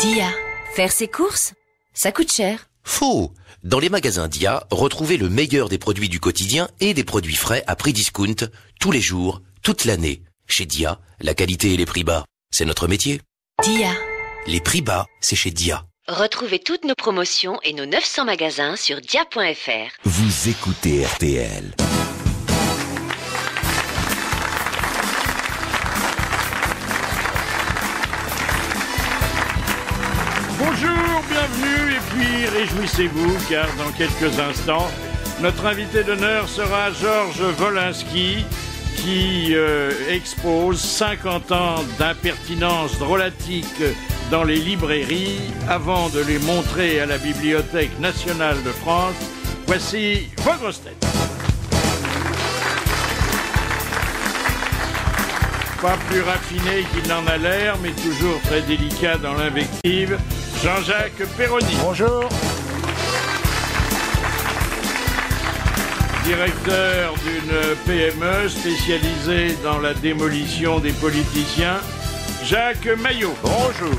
Dia, faire ses courses, ça coûte cher. Faux! Dans les magasins Dia, retrouvez le meilleur des produits du quotidien et des produits frais à prix discount, tous les jours, toute l'année. Chez Dia, la qualité et les prix bas, c'est notre métier. Dia. Les prix bas, c'est chez Dia. Retrouvez toutes nos promotions et nos 900 magasins sur dia.fr. Vous écoutez RTL. Bonjour, bienvenue et puis réjouissez-vous car dans quelques instants, notre invité d'honneur sera Georges Wolinski qui expose 50 ans d'impertinence drôlatique dans les librairies avant de les montrer à la Bibliothèque nationale de France. Voici vos grosses têtes. Pas plus raffiné qu'il n'en a l'air, mais toujours très délicat dans l'invective, Jean-Jacques Perroni. Bonjour. Directeur d'une PME spécialisée dans la démolition des politiciens, Jacques Maillot. Bonjour.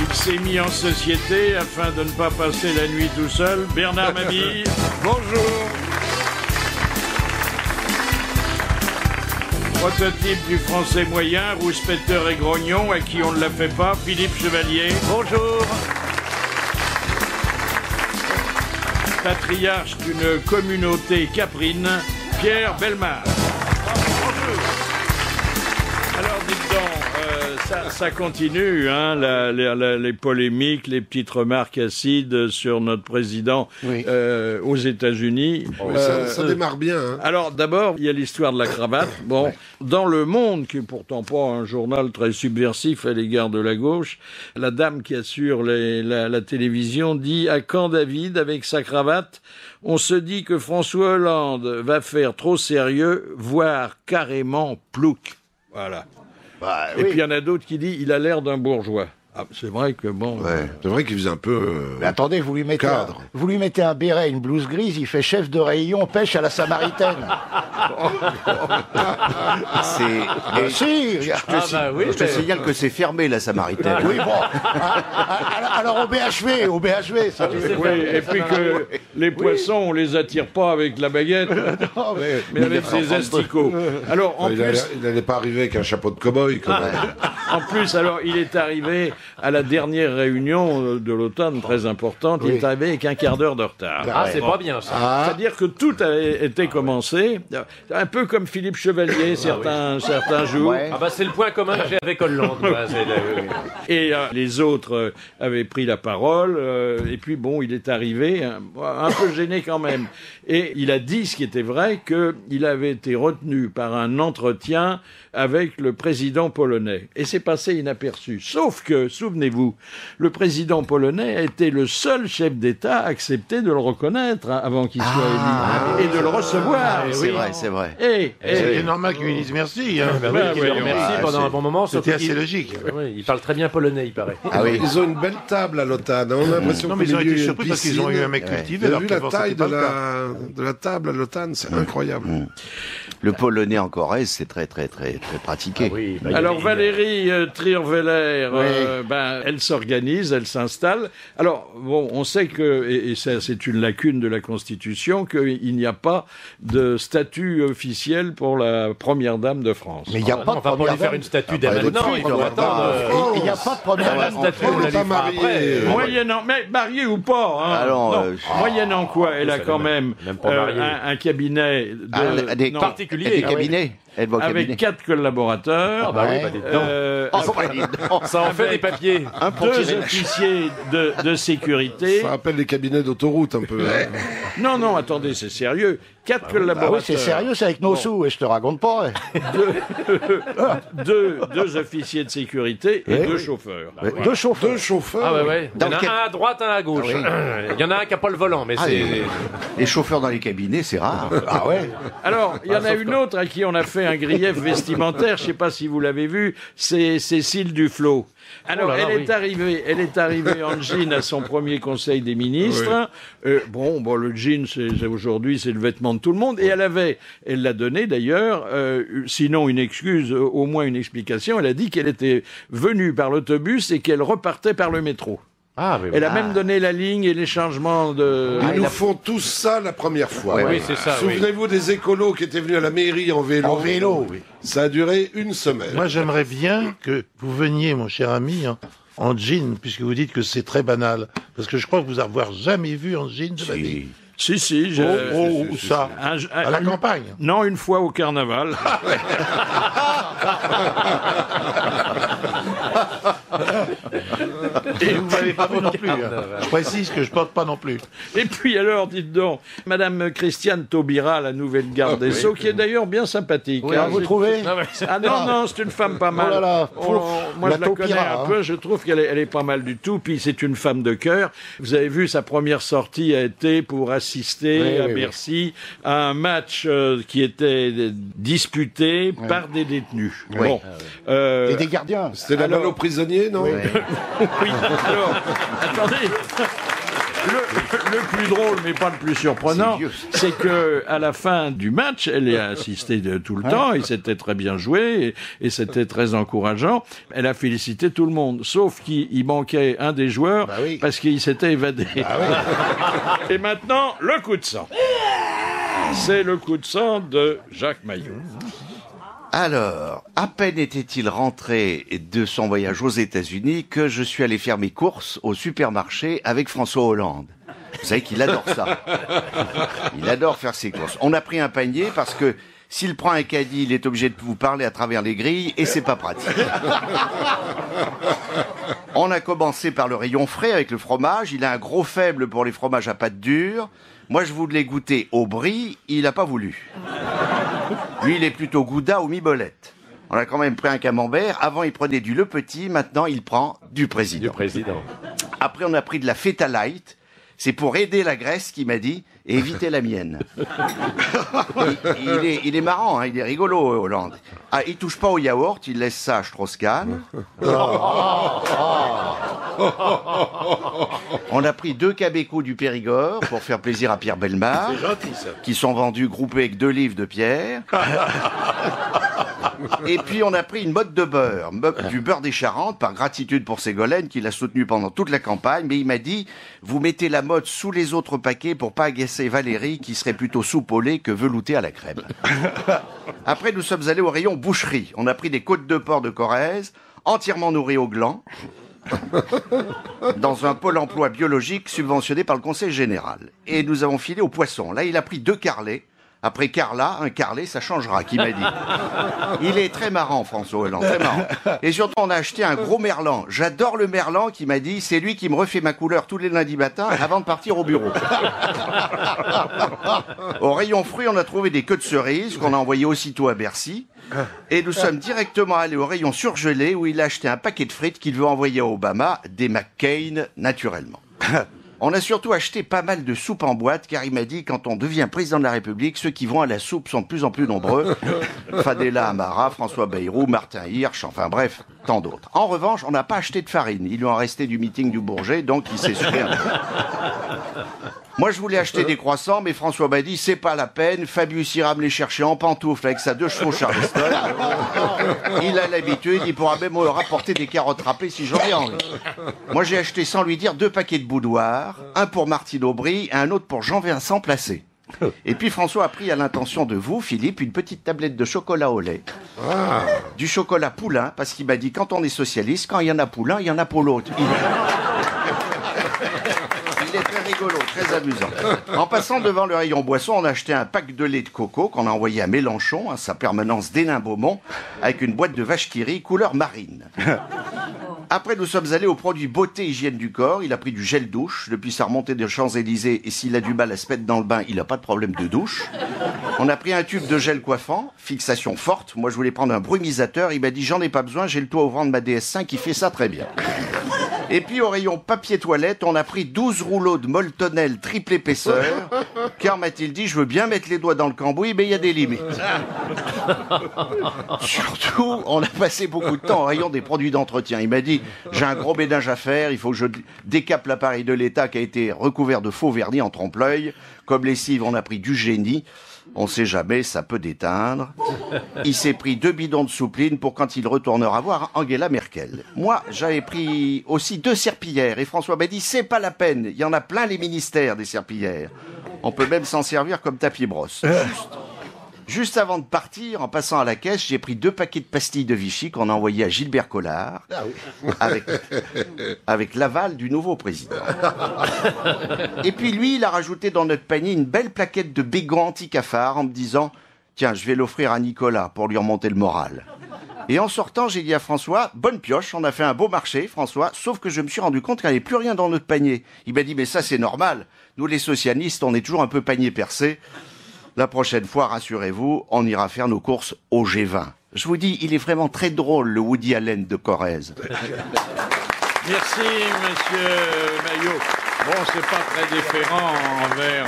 Il s'est mis en société afin de ne pas passer la nuit tout seul, Bernard Mabille. Bonjour. Prototype du français moyen, rouspéteur et grognon, à qui on ne la fait pas, Philippe Chevalier. Bonjour. Patriarche d'une communauté caprine, Pierre Bellemare. Bonjour. Alors dites donc, ça continue, hein, les polémiques, les petites remarques acides sur notre président aux États-Unis. Ça démarre bien. Hein. Alors d'abord, il y a l'histoire de la cravate. Bon, dans Le Monde, qui est pourtant pas un journal très subversif à l'égard de la gauche, la dame qui assure la télévision dit « À quand David avec sa cravate ? On se dit que François Hollande va faire trop sérieux, voire carrément plouc. » Voilà. Bah, Et puis il y en a d'autres qui disent « Il a l'air d'un bourgeois ». Ah, c'est vrai que bon... Ouais. C'est vrai qu'il faisait un peu... Mais attendez, vous lui mettez un béret, une blouse grise, il fait chef de rayon pêche à la Samaritaine. Je te signale que c'est fermé, la Samaritaine. Oui, bon. Alors au BHV, ça tu veux. Oui, et puis que les poissons, on les attire pas avec la baguette, mais avec des asticots. Alors, en plus... Il n'allait pas arriver avec un chapeau de cow-boy, quand même. En plus, alors, il est arrivé à la dernière réunion de l'automne, très importante, il est arrivé avec un quart d'heure de retard. Ah, c'est pas bien, ça. C'est-à-dire que tout avait été commencé, un peu comme Philippe Chevalier, certains jours. Ouais. Ah bah c'est le point commun que j'ai avec Hollande. Et les autres avaient pris la parole, et puis bon, il est arrivé, un peu gêné quand même. Et il a dit, ce qui était vrai, qu'il avait été retenu par un entretien avec le président polonais. Et c'est passé inaperçu. Sauf que, souvenez-vous, le président polonais a été le seul chef d'État à accepter de le reconnaître avant qu'il soit élu. Et de le recevoir. C'est vrai. C'est normal qu'il lui dise merci. Hein. Merci pendant un bon moment. C'était assez logique. Oui, il parle très bien polonais, il paraît. Ah oui. Ils ont une belle table à l'OTAN. On a l'impression Non, mais ils ont été surpris parce piscine. qu'ils ont eu un mec cultivé. Vous avez vu la taille de la table à l'OTAN, c'est incroyable. Le polonais en Corrèze, c'est très, très, très, très pratiqué. Alors Valérie Trierweiler, elle s'organise, elle s'installe. Alors bon, on sait que, et ça c'est une lacune de la Constitution, qu'il n'y a pas de statut officiel pour la première dame de France. Mais il n'y a pas de On va pas première lui faire dame. une statue dès maintenant, il doit attendre. Il n'y a pas de première La dame. statue, on la lui fera après. Moyennant, mais mariée ou pas, hein. Alors, moyennant quoi, elle a quand même pas mariée. un cabinet des particuliers. Des cabinets. Elle va au cabinet. avec 4 collaborateurs. Ah bah oui, bah dis donc. Ça en fait des papiers. 2 officiers de sécurité. Ça rappelle les cabinets d'autoroute un peu. Hein. Non, attendez, c'est sérieux. 4 collaborateurs. Ah oui, c'est sérieux, c'est avec nos sous, et je te raconte pas. Deux officiers de sécurité et 2 chauffeurs. Deux chauffeurs. Ah ouais. Il y en a quel- un à droite, un à gauche. Il y en a un qui n'a pas le volant, mais c'est... Les chauffeurs dans les cabinets, c'est rare. Ah ouais. Alors, il y en a une autre à qui on a fait un grief vestimentaire, je ne sais pas si vous l'avez vu, c'est Cécile Duflot. Alors, elle est arrivée en jean à son premier conseil des ministres. Oui. Le jean, aujourd'hui, c'est le vêtement de tout le monde. Et elle l'a donné d'ailleurs, sinon une excuse, au moins une explication. Elle a dit qu'elle était venue par l'autobus et qu'elle repartait par le métro. Elle a même donné la ligne et les changements de... Ils nous font tous ça la première fois. Oui, c'est ça. Souvenez-vous des écolos qui étaient venus à la mairie en vélo. En vélo, oui. Ça a duré une semaine. Moi, j'aimerais bien que vous veniez, mon cher ami, en jean, puisque vous dites que c'est très banal. Parce que je crois que vous avoir jamais vu en jean de ma vie. Si. Où ça à la campagne? Non, une fois au carnaval. Et vous m'avez pas vu non plus. Je précise que je porte pas non plus. Et puis alors, dites donc, Madame Christiane Taubira, la nouvelle garde des Sceaux, qui est d'ailleurs bien sympathique. Oui, vous trouvez? Non, c'est une femme pas mal. Oh là là. Moi, je la connais un peu, je trouve qu'elle est pas mal du tout. Puis c'est une femme de cœur. Vous avez vu, sa première sortie a été pour assister à Bercy à un match qui était disputé par des détenus. Oui. Bon. Et des gardiens. C'était la balle aux prisonniers, non? Oui. Alors, attendez. Le plus drôle, mais pas le plus surprenant, c'est que à la fin du match, elle y a assisté tout le temps, et c'était très bien joué, et c'était très encourageant. Elle a félicité tout le monde, sauf qu'il manquait un des joueurs, parce qu'il s'était évadé. Et maintenant, le coup de sang. C'est le coup de sang de Jacques Maillot. Alors, à peine était-il rentré de son voyage aux États-Unis que je suis allé faire mes courses au supermarché avec François Hollande. Vous savez qu'il adore ça. Il adore faire ses courses. On a pris un panier parce que s'il prend un caddie, il est obligé de vous parler à travers les grilles et c'est pas pratique. On a commencé par le rayon frais avec le fromage. Il a un gros faible pour les fromages à pâte dure. Moi, je voulais goûter au brie, il n'a pas voulu. Lui, il est plutôt gouda ou mi-bolette. On a quand même pris un camembert. Avant, il prenait du Le Petit. Maintenant, il prend du Président. Après, on a pris de la Feta Light. C'est pour aider la graisse, qu'il m'a dit, et éviter la mienne. Il est marrant, il est rigolo, Hollande. Ah, il touche pas au yaourt, il laisse ça à Strauss-Kahn. On a pris 2 Québécois du Périgord pour faire plaisir à Pierre Bellemare. C'est gentil, ça. Qui sont vendus groupés avec 2 livres de Pierre. Et puis on a pris une mode de beurre, du beurre des Charentes, par gratitude pour Ségolène qui l'a soutenu pendant toute la campagne, mais il m'a dit, vous mettez la mode sous les autres paquets pour pas agacer Valérie qui serait plutôt soupe au lait que veloutée à la crème. Après nous sommes allés au rayon boucherie, on a pris des côtes de porc de Corrèze, entièrement nourries au gland, dans un pôle emploi biologique subventionné par le Conseil général. Et nous avons filé au poisson, là il a pris 2 carlets. Après Carla, un carlet, ça changera, qui m'a dit. Il est très marrant, François Hollande, très marrant. Et surtout, on a acheté un gros merlan. J'adore le merlan, qui m'a dit, c'est lui qui me refait ma couleur tous les lundis matins avant de partir au bureau. Au rayon fruits, on a trouvé des queues de cerises qu'on a envoyées aussitôt à Bercy. Et nous sommes directement allés au rayon surgelé où il a acheté un paquet de frites qu'il veut envoyer à Obama, des McCain, naturellement. On a surtout acheté pas mal de soupe en boîte, car il m'a dit, quand on devient président de la République, ceux qui vont à la soupe sont de plus en plus nombreux. Fadela Amara, François Bayrou, Martin Hirsch, enfin bref, tant d'autres. En revanche, on n'a pas acheté de farine. Il lui en restait du meeting du Bourget, donc il s'est soufflé un peu. Moi, je voulais acheter des croissants, mais François m'a dit, c'est pas la peine. Fabius ira me les chercher en pantoufles avec sa 2 chevaux Charleston. Il a l'habitude, il pourra même me rapporter des carottes râpées si j'en ai envie. Moi, j'ai acheté sans lui dire 2 paquets de boudoir, un pour Martine Aubry et un autre pour Jean-Vincent Placé. Et puis François a pris à l'intention de vous, Philippe, une petite tablette de chocolat au lait. Du chocolat poulain, parce qu'il m'a dit, quand on est socialiste, quand il y en a poulain, il y en a pour l'autre. Il est très rigolo, très amusant. En passant devant le rayon boisson, on a acheté un pack de lait de coco qu'on a envoyé à Mélenchon, à sa permanence d'Hénin-Beaumont, avec une boîte de vache qui rit couleur marine. Après, nous sommes allés aux produits beauté hygiène du corps. Il a pris du gel douche depuis sa remontée des Champs-Élysées, et s'il a du mal à se mettre dans le bain, il n'a pas de problème de douche. On a pris un tube de gel coiffant, fixation forte. Moi, je voulais prendre un brumisateur. Il m'a dit, j'en ai pas besoin, j'ai le toit ouvrant de ma DS5 qui fait ça très bien. Et puis au rayon papier toilette, on a pris 12 rouleaux de Moltonel triple épaisseur, car m'a-t-il dit, je veux bien mettre les doigts dans le cambouis, mais il y a des limites. Surtout, on a passé beaucoup de temps au rayon des produits d'entretien. Il m'a dit, j'ai un gros ménage à faire, il faut que je décape l'appareil de l'État qui a été recouvert de faux vernis en trompe-l'œil. Comme lessive, on a pris du génie. On sait jamais, ça peut déteindre. Il s'est pris 2 bidons de soupline pour quand il retournera voir Angela Merkel. Moi, j'avais pris aussi 2 serpillières et François m'a dit, c'est pas la peine, il y en a plein les ministères des serpillières. On peut même s'en servir comme tapis brosse. Juste avant de partir, en passant à la caisse, j'ai pris 2 paquets de pastilles de Vichy qu'on a envoyés à Gilbert Collard, avec l'aval du nouveau président. Et puis lui, il a rajouté dans notre panier une belle plaquette de bégon anti-cafard en me disant « Tiens, je vais l'offrir à Nicolas pour lui remonter le moral. » Et en sortant, j'ai dit à François « Bonne pioche, on a fait un beau marché, François, sauf que je me suis rendu compte qu'il n'y avait plus rien dans notre panier. » Il m'a dit « Mais ça, c'est normal. Nous, les socialistes, on est toujours un peu panier percé. » La prochaine fois, rassurez-vous, on ira faire nos courses au G20. Je vous dis, il est vraiment très drôle, le Woody Allen de Corrèze. Merci, monsieur Maillot. Bon, c'est pas très différent envers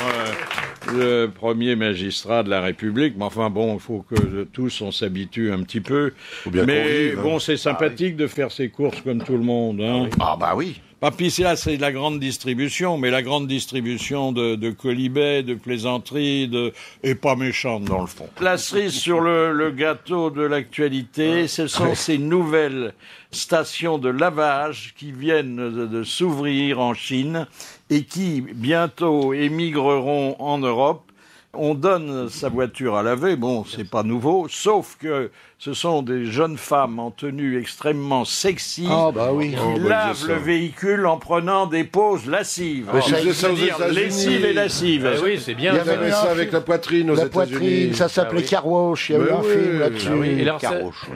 le premier magistrat de la République, mais enfin bon, il faut que tous on s'habitue un petit peu. Mais bon, c'est sympathique de faire ses courses comme tout le monde. Hein. Ah bah oui. Puis là, c'est la grande distribution, mais la grande distribution de colibets, de plaisanteries, est pas méchante dans le fond. La cerise sur le gâteau de l'actualité, ce sont ces nouvelles stations de lavage qui viennent de s'ouvrir en Chine et qui bientôt émigreront en Europe. On donne sa voiture à laver, bon, c'est pas nouveau, sauf que ce sont des jeunes femmes en tenue extrêmement sexy qui lavent le véhicule en prenant des pauses lascives. C'est-à-dire lessive et lascive. Oui, c'est bien. Il y avait ça avec la poitrine aux États-Unis. La poitrine, ça s'appelait Car Wash, il y a eu un film là-dessus.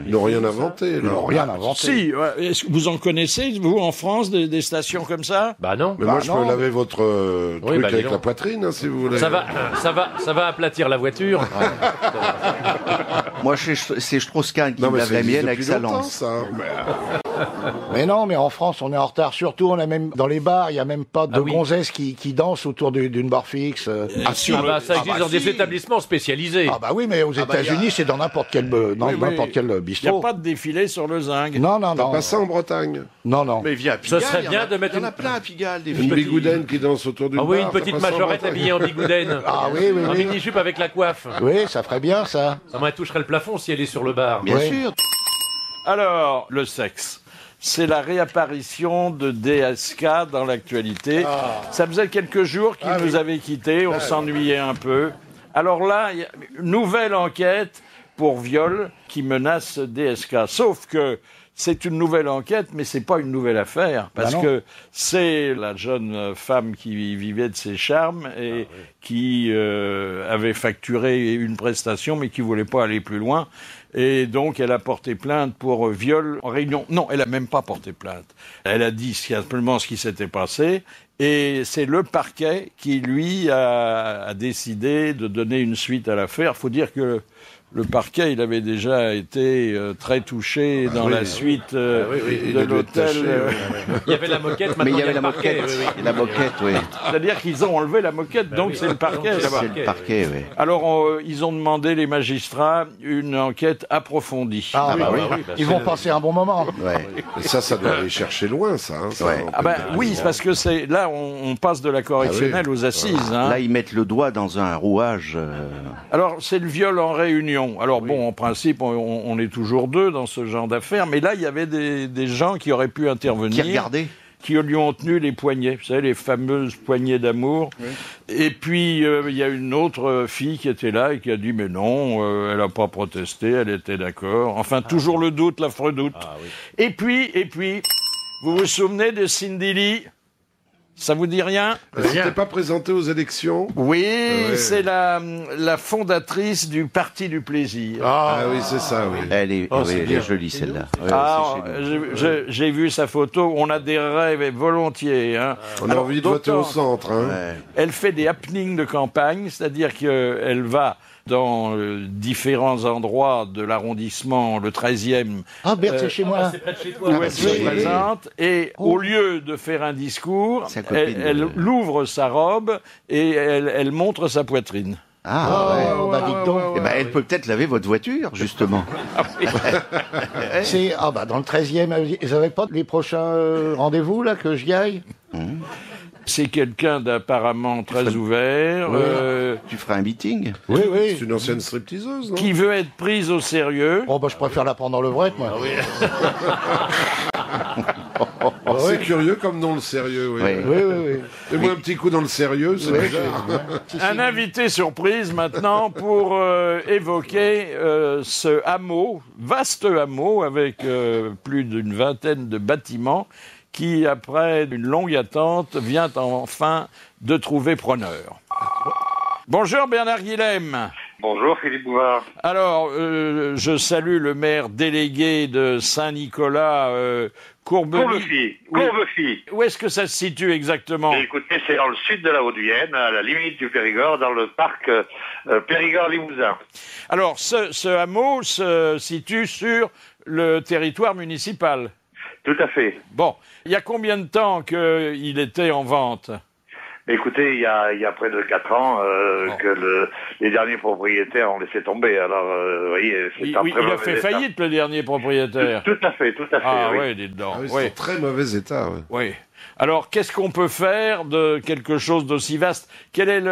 Ils n'ont rien inventé. Ils n'ont rien inventé. Si, est-ce que vous en connaissez, vous, en France, des stations comme ça? Bah non. Mais moi, je peux laver votre truc avec la poitrine, hein, si vous voulez. Ça va aplatir la voiture. Moi, c'est Strauss-Kahn qui me lave la mienne avec sa lance. Mais non, mais en France, on est en retard. Surtout, on a même dans les bars, il y a même pas de gonzesses qui dansent autour d'une barre fixe. Ça existe dans des établissements spécialisés. Ah bah oui, mais aux États-Unis, c'est dans n'importe quel bistrot. Il n'y a pas de défilé sur le zinc. Non. T'as pas ça en Bretagne? Non. Mais viens à Pigalle. Ce serait bien de mettre Il y en a plein à Pigalle. Une bigoudaine qui danse autour d'une barre. Ah oui, une petite majorette habillée en bigoudaine. Ah oui. En mini-jupe avec la coiffe. Oui, ça ferait bien, ça. Ça m'en toucherait le plafond si elle est sur le bar. Bien sûr. Alors, le sexe. C'est la réapparition de DSK dans l'actualité. Ça faisait quelques jours qu'il nous avait quittés, on s'ennuyait un peu. Alors là, il y a une nouvelle enquête pour viol qui menace DSK. Sauf que c'est une nouvelle enquête, mais c'est pas une nouvelle affaire, parce que c'est la jeune femme qui vivait de ses charmes et qui avait facturé une prestation, mais qui voulait pas aller plus loin. Et donc, elle a porté plainte pour viol en réunion. Non, elle a même pas porté plainte. Elle a dit simplement ce qui s'était passé. Et c'est le parquet qui, lui, a décidé de donner une suite à l'affaire. Faut dire que le parquet, il avait déjà été très touché dans la suite de l'hôtel. Il y avait la moquette, Mais il y avait a la moquette. La moquette, oui. C'est-à-dire qu'ils ont enlevé la moquette, donc c'est le parquet. C'est le parquet, oui. Alors, ils ont demandé, les magistrats, une enquête approfondie. Ils vont passer un bon moment. Ouais. Et ça doit aller chercher loin, ça. Hein, ça oui, c'est parce que là, on passe de la correctionnelle aux assises. Hein. Là, ils mettent le doigt dans un rouage. Alors, c'est le viol en réunion. Alors bon, en principe, on est toujours deux dans ce genre d'affaires, mais là, il y avait des gens qui auraient pu intervenir. Qui regardaient. Qui lui ont tenu les poignets, vous savez, les fameuses poignées d'amour. Oui. Et puis, il y a une autre fille qui était là et qui a dit, mais non, elle n'a pas protesté, elle était d'accord. Enfin, toujours le doute, l'affreux doute. Et puis, vous vous souvenez de Cindy Lee ? Ça vous dit rien? Elle s'était pas présentée aux élections? Oui, c'est la fondatrice du Parti du Plaisir. Oui, c'est ça, oui. Elle est jolie, celle-là. J'ai vu sa photo, on a des rêves volontiers. Hein. On a envie de voter au centre. Hein. Elle fait des happenings de campagne, c'est-à-dire qu'elle va dans différents endroits de l'arrondissement, le 13e. Ah, Berthe, c'est chez moi. C'est près de chez toi. Où elle se présente, et au lieu de faire un discours, elle ouvre sa robe et elle montre sa poitrine. Ah, ouais. Bah, dites donc. Eh ben, elle peut peut-être laver votre voiture, justement. C'est, dans le 13e, ils n'avaient pas les prochains rendez-vous, là, que j'y aille? C'est quelqu'un d'apparemment très ouvert, Tu feras un meeting? Oui. C'est une ancienne stripteaseuse, non? qui veut être prise au sérieux. Oh, bah, je préfère la prendre dans le vrai, moi. C'est curieux comme dans le sérieux, oui. Oui. Et moi, un petit coup dans le sérieux, c'est bizarre. Un invité surprise maintenant pour évoquer ce hameau, vaste hameau avec plus d'une vingtaine de bâtiments qui, après une longue attente, vient enfin de trouver preneur. Bonjour Bernard Guilhem. Bonjour Philippe Bouvard. Alors, je salue le maire délégué de Saint-Nicolas, Courbefy. Courbefy. Où est-ce que ça se situe exactement? Écoutez, c'est dans le sud de la Haute-Vienne, à la limite du Périgord, dans le parc Périgord-Limousin. Alors, ce hameau se situe sur le territoire municipal. Tout à fait. Bon, il y a combien de temps qu'il était en vente? Écoutez, il y a près de 4 ans que les derniers propriétaires ont laissé tomber. Alors, vous voyez, c'est un très il a mauvais fait état. faillite, le dernier propriétaire. Tout à fait. Ah oui. oui, dites donc. Ah oui, c'est Oui. en très mauvais état, ouais. Oui. Alors, qu'est-ce qu'on peut faire de quelque chose d'aussi vaste? Quel est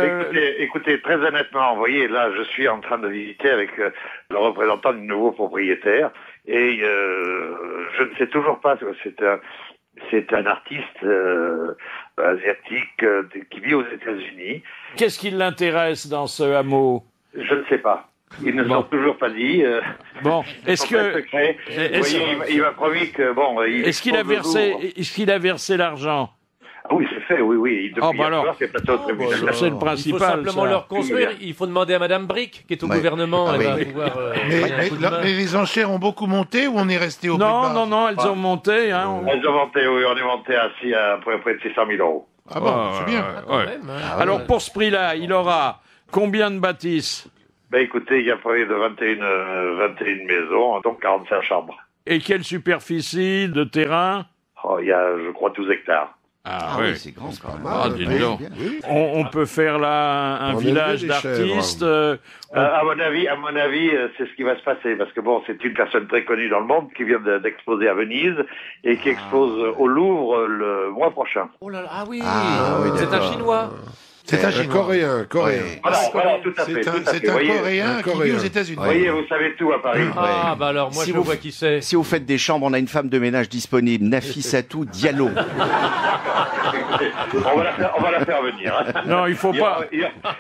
Écoutez, très honnêtement, vous voyez, là, je suis en train de visiter avec le représentant du nouveau propriétaire, et je ne sais toujours pas, c'est un artiste asiatique qui vit aux États-Unis. Qu'est-ce qui l'intéresse dans ce hameau? Je ne sais pas. Ils ne sont toujours pas dit. Bon, est-ce que il m'a promis que bon. Est-ce qu'il a versé l'argent? Ah oui, c'est fait, oui. Depuis alors, c'est passé au tribunal. c'est le Il faut principal. simplement leur construire. Il faut demander à Madame Brick, qui est au gouvernement. Elle va pouvoir. Mais les enchères ont beaucoup monté ou on est resté au prix de base? Non, elles ont monté. Hein, Elles ont monté, oui, on est monté à près de 600 000 €. Ah bon, c'est bien. Ouais. Alors, pour ce prix-là, il aura combien de bâtisses? Ben écoutez, il y a près de 21 maisons, donc 45 chambres. Et quelle superficie de terrain? Oh, il y a, je crois, 12 hectares. Ah oui, c'est grand quand même. Ah, dis donc. On peut faire là un village d'artistes. À mon avis, c'est ce qui va se passer, parce que bon, c'est une personne très connue dans le monde qui vient d'exposer à Venise et qui expose au Louvre le mois prochain. Oh là là, ah oui, oui, c'est un Chinois. C'est un Chinois. Coréen. Voilà, tout à fait. C'est un Coréen qui vit aux États-Unis. Vous voyez, vous savez tout à Paris. Ah, bah alors, moi, Si je vous- vois qui c'est. Si vous faites des chambres, on a une femme de ménage disponible, Nafissatou Diallo. On va la faire venir. Hein. Non, il faut pas.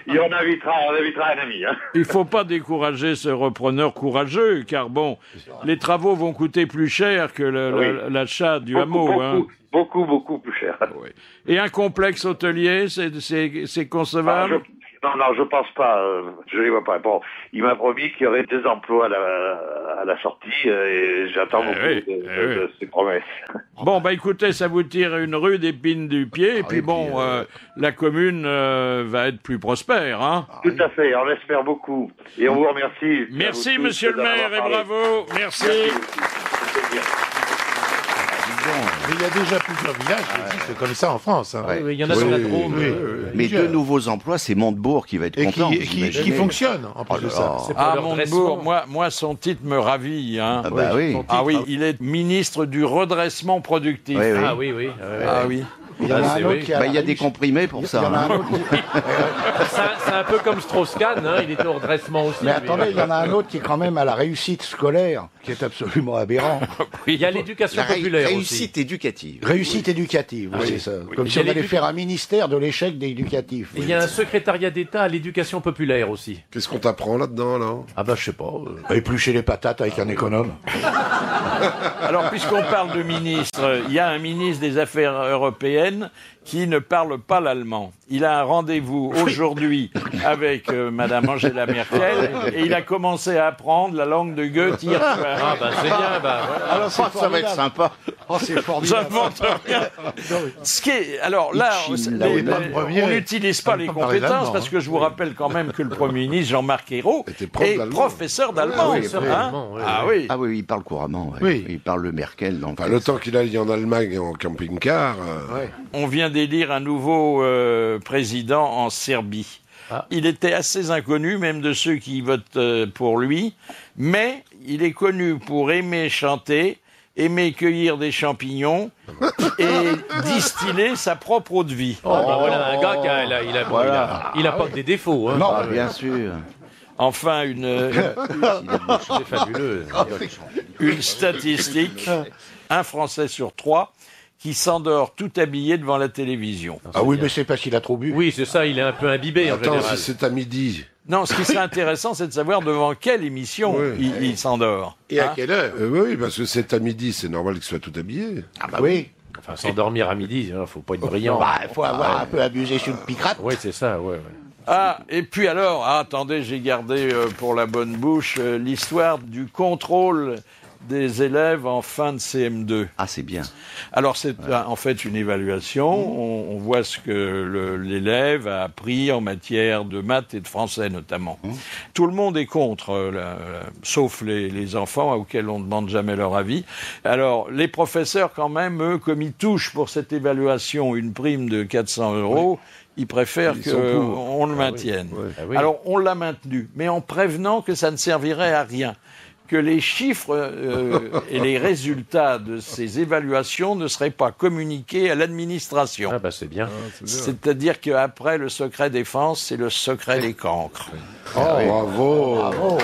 On invitera un ami. Hein. Il faut pas décourager ce repreneur courageux, car bon, les travaux vont coûter plus cher que l'achat du hameau. Hein. Beaucoup plus cher. Oui. Et un complexe hôtelier, c'est concevable? Non, je pense pas. Je les vois pas. Bon, il m'a promis qu'il y aurait des emplois à la sortie et j'attends beaucoup de ces promesses. Bon, bah écoutez, ça vous tire une rude épine du pied, et puis bon, la commune va être plus prospère, hein. Tout à fait, on l'espère beaucoup. Et on vous remercie. Merci, monsieur le maire, et bravo. Merci. Mais il y a déjà plusieurs villages qui existent comme ça en France. Hein. Oui, il y en a sur la Drôme. Mais deux nouveaux emplois, c'est Montebourg qui va être Et content. qui fonctionnent en plus de ça. C'est pour Ah, leur Montebourg, dressement. moi, son titre me ravit, hein. Ah bah oui. Ah oui, il est ministre du redressement productif. Oui, oui. Ah oui. Ah oui. Il y en a un autre qui a Bah, il y a la des réussite. comprimés pour ça. Il y en a hein. un autre qui- C'est un peu comme Strauss-Kahn, hein, il était au redressement aussi. Mais lui. attendez, il y en a un autre qui est quand même à la réussite scolaire, qui est absolument aberrant. Il y a l'éducation La populaire aussi. réussite éducative. Réussite éducative, oui, c'est ça. Comme Il si y a on allait l'éduc- faire un ministère de l'échec éducatif. Et il y a un secrétariat d'État à l'éducation populaire aussi. Qu'est-ce qu'on t'apprend là-dedans, là? Ah bah je sais pas. Éplucher les patates avec un économe. Alors, puisqu'on parle de ministre, il y a un ministre des Affaires européennes qui ne parle pas l'allemand. Il a un rendez-vous aujourd'hui avec Madame Angela Merkel et il a commencé à apprendre la langue de Goethe hier soir. Ah bah c'est bien, bah voilà. Alors, c'est Ça va être sympa. Oh, c'est formidable. J'invente rien. Ce qui est, alors là, on n'utilise pas les compétences parce que je vous rappelle quand même que le Premier ministre Jean-Marc Ayrault est professeur d'allemand. Ah oui. Ah oui, il parle couramment. Ouais. Oui. Il parle le Merkel. Donc, Enfin, le temps qu'il aille en Allemagne en camping-car. On vient d'élire un nouveau président en Serbie. Il était assez inconnu, même de ceux qui votent pour lui, mais il est connu pour aimer chanter, aimer cueillir des champignons et distiller sa propre eau de vie. Oh, bah voilà, un gars il a pas que des défauts. Hein. non, bien sûr. Enfin, C'est fabuleux. une statistique, un Français sur 3 qui s'endort tout habillé devant la télévision. Ah oui, mais c'est parce qu'il a trop bu. Oui, c'est ça, il est un peu imbibé en Attends, général. si c'est à midi. Non, ce qui serait intéressant, c'est de savoir devant quelle émission il s'endort. Et à quelle heure? Oui, parce que c'est à midi, c'est normal qu'il soit tout habillé. Ah bah oui. Enfin, s'endormir à midi, hein, faut pas être brillant. Bah, il faut avoir un peu abusé sur le picrate. Oui, c'est ça, ouais. Ah, et puis alors, attendez, j'ai gardé pour la bonne bouche l'histoire du contrôle des élèves en fin de CM2. Ah, c'est bien. Alors, c'est en fait une évaluation. On voit ce que l'élève a appris en matière de maths et de français, notamment. Tout le monde est contre, sauf les enfants auxquels on ne demande jamais leur avis. Alors, les professeurs, quand même, eux, comme ils touchent pour cette évaluation une prime de 400 €, ils préfèrent qu'on le maintienne. Ah oui. Alors, on l'a maintenu, mais en prévenant que ça ne servirait à rien, que les chiffres et les résultats de ces évaluations ne seraient pas communiqués à l'administration. Ah bah c'est bien. C'est-à-dire qu'après le secret défense, c'est le secret des cancres. Oh, bravo. Bravo.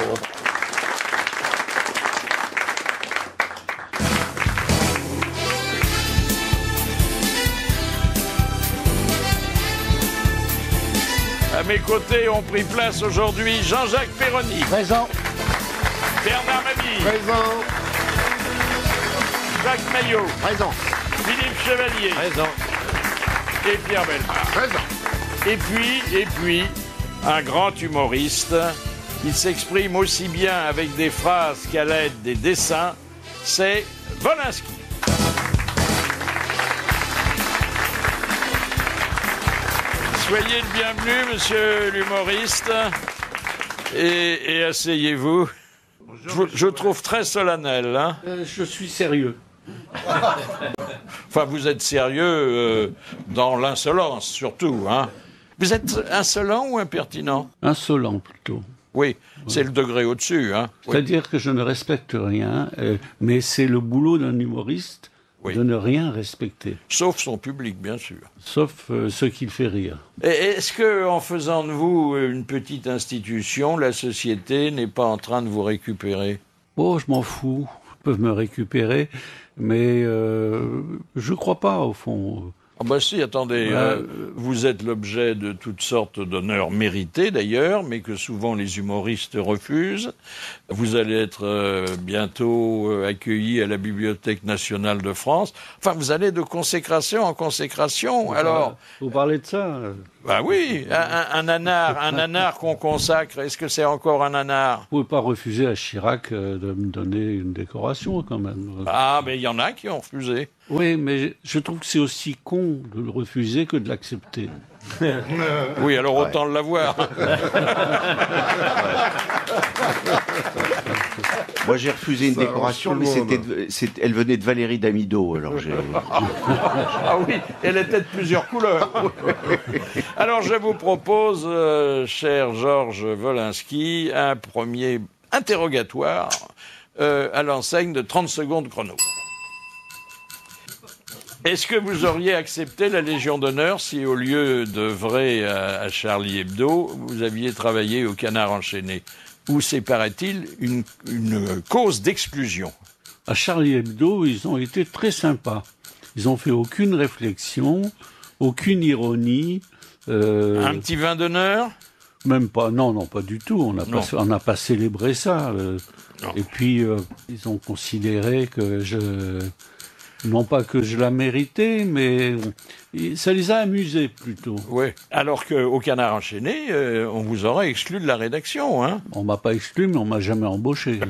À mes côtés ont pris place aujourd'hui Jean-Jacques Perroni, Présent. Bernard Mabille, Présent. Jacques Maillot, Présent. Philippe Chevalier Présent. et Pierre Bellemare. Présent. Et puis, un grand humoriste. Il s'exprime aussi bien avec des phrases qu'à l'aide des dessins. C'est Wolinski. Soyez le bienvenu, monsieur l'humoriste. Et asseyez-vous. Je trouve très solennel. Hein. Je suis sérieux. Enfin, vous êtes sérieux dans l'insolence, surtout. Hein. Vous êtes insolent ou impertinent? Insolent, plutôt. Oui, c'est le degré au-dessus. Hein. C'est-à-dire que je ne respecte rien, mais c'est le boulot d'un humoriste de ne rien respecter. Sauf son public, bien sûr. Sauf ce qui le fait rire. Et est-ce que, en faisant de vous une petite institution, la société n'est pas en train de vous récupérer? Oh, je m'en fous. Ils peuvent me récupérer, mais je crois pas, au fond. Ah bah si, attendez, vous êtes l'objet de toutes sortes d'honneurs mérités d'ailleurs, mais que souvent les humoristes refusent. Vous allez être bientôt accueilli à la Bibliothèque nationale de France. Enfin, vous allez de consécration en consécration. Alors, vous parlez de ça? Bah oui, un nanar qu'on consacre, est-ce que c'est encore un nanar? Vous pouvez pas refuser à Chirac de me donner une décoration, quand même. Ah, mais il y en a qui ont refusé. Oui, mais je trouve que c'est aussi con de le refuser que de l'accepter. Oui, alors autant l'avoir. Moi, j'ai refusé une décoration, mais elle venait de Valérie Damido. Alors Ah oui, elle était de plusieurs couleurs. Alors, je vous propose, cher Georges Wolinski, un premier interrogatoire à l'enseigne de 30 secondes chrono. Est-ce que vous auriez accepté la Légion d'honneur si, au lieu d'œuvrer à Charlie Hebdo, vous aviez travaillé au Canard enchaîné, où c'est, paraît-il, une cause d'exclusion? À Charlie Hebdo, ils ont été très sympas. Ils n'ont fait aucune réflexion, aucune ironie. Un petit vin d'honneur? Même pas, non, pas du tout. On n'a pas célébré ça. Et puis, ils ont considéré que Non pas que je la méritais, mais ça les a amusés plutôt. Oui. Alors qu'au Canard enchaîné, on vous aurait exclu de la rédaction, hein? On m'a pas exclu, mais on m'a jamais embauché.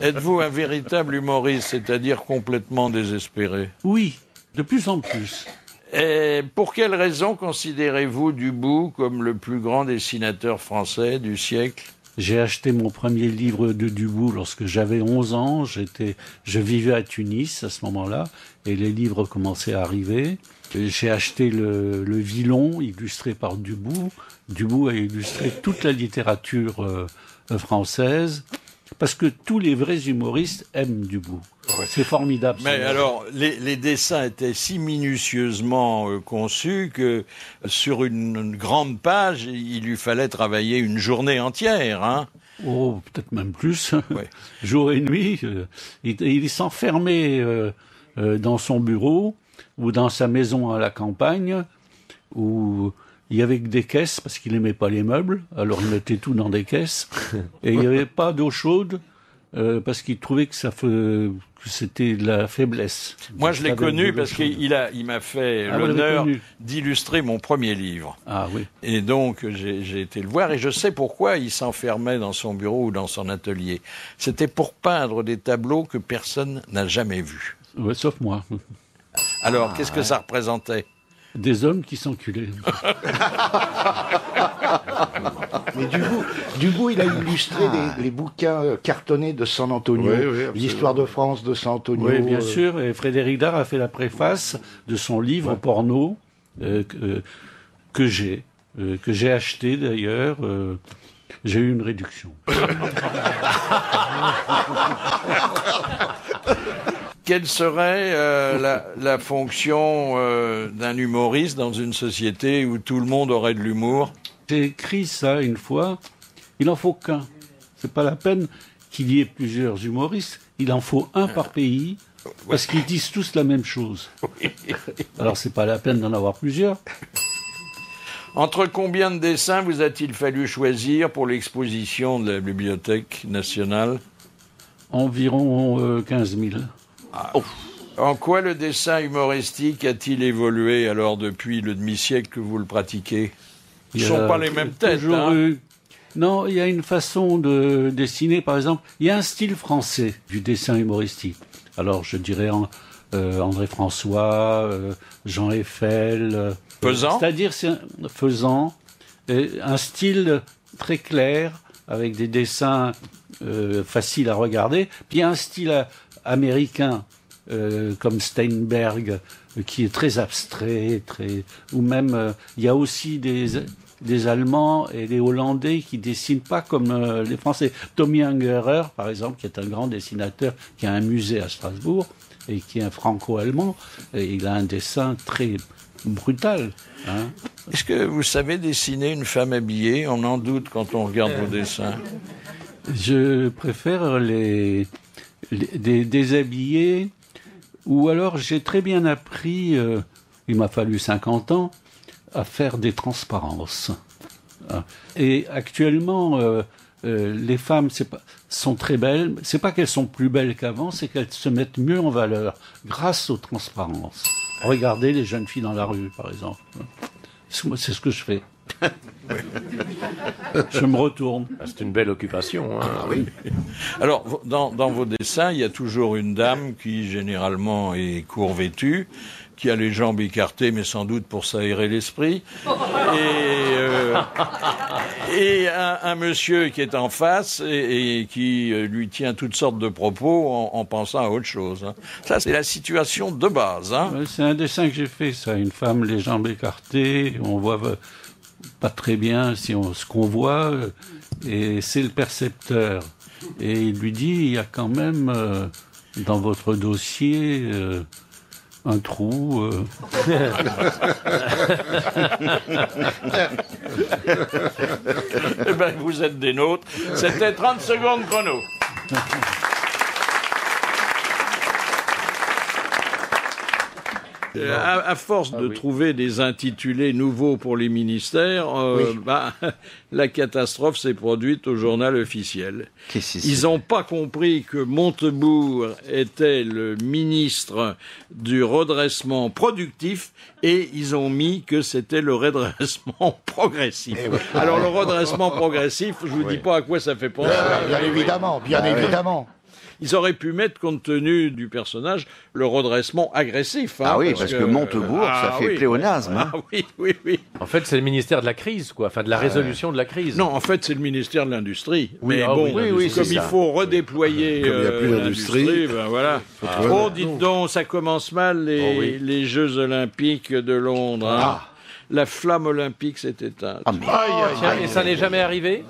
Êtes-vous un véritable humoriste, c'est-à-dire complètement désespéré? Oui, de plus en plus. Et pour quelle raison considérez-vous Dubout comme le plus grand dessinateur français du siècle? J'ai acheté mon premier livre de Dubout lorsque j'avais 11 ans. Je vivais à Tunis à ce moment-là, et les livres commençaient à arriver. J'ai acheté le Villon, illustré par Dubout. Dubout a illustré toute la littérature française, parce que tous les vrais humoristes aiment Dubout. Ouais. C'est formidable. Mais alors, les dessins étaient si minutieusement conçus que sur une grande page, il lui fallait travailler une journée entière, hein? Oh, peut-être même plus. Ouais. Jour et nuit. Il s'enfermait dans son bureau ou dans sa maison à la campagne, où il y avait que des caisses, parce qu'il aimait pas les meubles, alors il mettait tout dans des caisses. Et il n'y avait pas d'eau chaude, parce qu'il trouvait que c'était de la faiblesse. Moi, je l'ai connu parce qu'il m'a fait l'honneur d'illustrer mon premier livre. Ah oui. Et donc, j'ai été le voir, et je sais pourquoi il s'enfermait dans son bureau ou dans son atelier. C'était pour peindre des tableaux que personne n'a jamais vus. Ouais, sauf moi. Alors, qu'est-ce que ça représentait? Des hommes qui s'enculaient. Mais Dubout, il a illustré les bouquins cartonnés de San Antonio, l'histoire de France de San Antonio. Oui, bien sûr. Et Frédéric Dard a fait la préface de son livre porno que j'ai acheté d'ailleurs. J'ai eu une réduction. Quelle serait la fonction d'un humoriste dans une société où tout le monde aurait de l'humour? J'ai écrit ça une fois. Il n'en faut qu'un. C'est pas la peine qu'il y ait plusieurs humoristes. Il en faut un par pays, parce qu'ils disent tous la même chose. Alors c'est pas la peine d'en avoir plusieurs. Entre combien de dessins vous a-t-il fallu choisir pour l'exposition de la Bibliothèque nationale? Environ 15 000. Ah. En quoi le dessin humoristique a-t-il évolué alors depuis le demi-siècle que vous le pratiquez? Ce ne sont pas les mêmes têtes. Hein. Non, il y a une façon de dessiner, par exemple. Il y a un style français du dessin humoristique. Alors, je dirais André François, Jean Eiffel. Faisan. C'est-à-dire, Faisan, un style très clair, avec des dessins faciles à regarder. Puis il y a un style américain, comme Steinberg, qui est très abstrait, ou même il y a aussi des Allemands et des Hollandais qui dessinent pas comme les Français. Tommy Ungerer, par exemple, qui est un grand dessinateur, qui a un musée à Strasbourg et qui est un franco-allemand, et il a un dessin très brutal. Hein. Est-ce que vous savez dessiner une femme habillée? On en doute quand on regarde vos dessins. Je préfère les déshabillés. Ou alors, j'ai très bien appris, il m'a fallu 50 ans, à faire des transparences. Et actuellement, les femmes sont très belles. C'est pas qu'elles sont plus belles qu'avant, c'est qu'elles se mettent mieux en valeur grâce aux transparences. Regardez les jeunes filles dans la rue, par exemple. C'est ce que je fais. Je me retourne. C'est une belle occupation. Hein. Ah, oui. Alors, dans vos dessins, il y a toujours une dame qui, généralement, est court vêtue, qui a les jambes écartées, mais sans doute pour s'aérer l'esprit. Et un monsieur qui est en face et qui lui tient toutes sortes de propos en pensant à autre chose. Hein. Ça, c'est la situation de base. Hein. C'est un dessin que j'ai fait, ça. Une femme, les jambes écartées, on voit pas très bien ce qu'on voit, et c'est le percepteur. Et il lui dit, il y a quand même dans votre dossier un trou. Eh ben, vous êtes des nôtres. C'était 30 secondes chrono. À force de trouver des intitulés nouveaux pour les ministères, la catastrophe s'est produite au journal officiel. Ils n'ont pas compris que Montebourg était le ministre du redressement productif et ils ont mis que c'était le redressement progressif. Alors le redressement progressif, je vous dis pas à quoi ça fait penser. Bien évidemment, bien évidemment. Ils auraient pu mettre, compte tenu du personnage, le redressement agressif. Ah oui, parce que Montebourg, ça fait pléonasme. Ah oui. En fait, c'est le ministère de la crise, quoi. Enfin, de la résolution de la crise. Non, en fait, c'est le ministère de l'Industrie. Oui, mais comme il faut redéployer Comme il n'y a plus d'industrie, ben voilà. Oh, dites donc, ça commence mal, les Jeux Olympiques de Londres. Hein. La flamme olympique s'est éteinte. Tiens, et ça n'est jamais arrivé?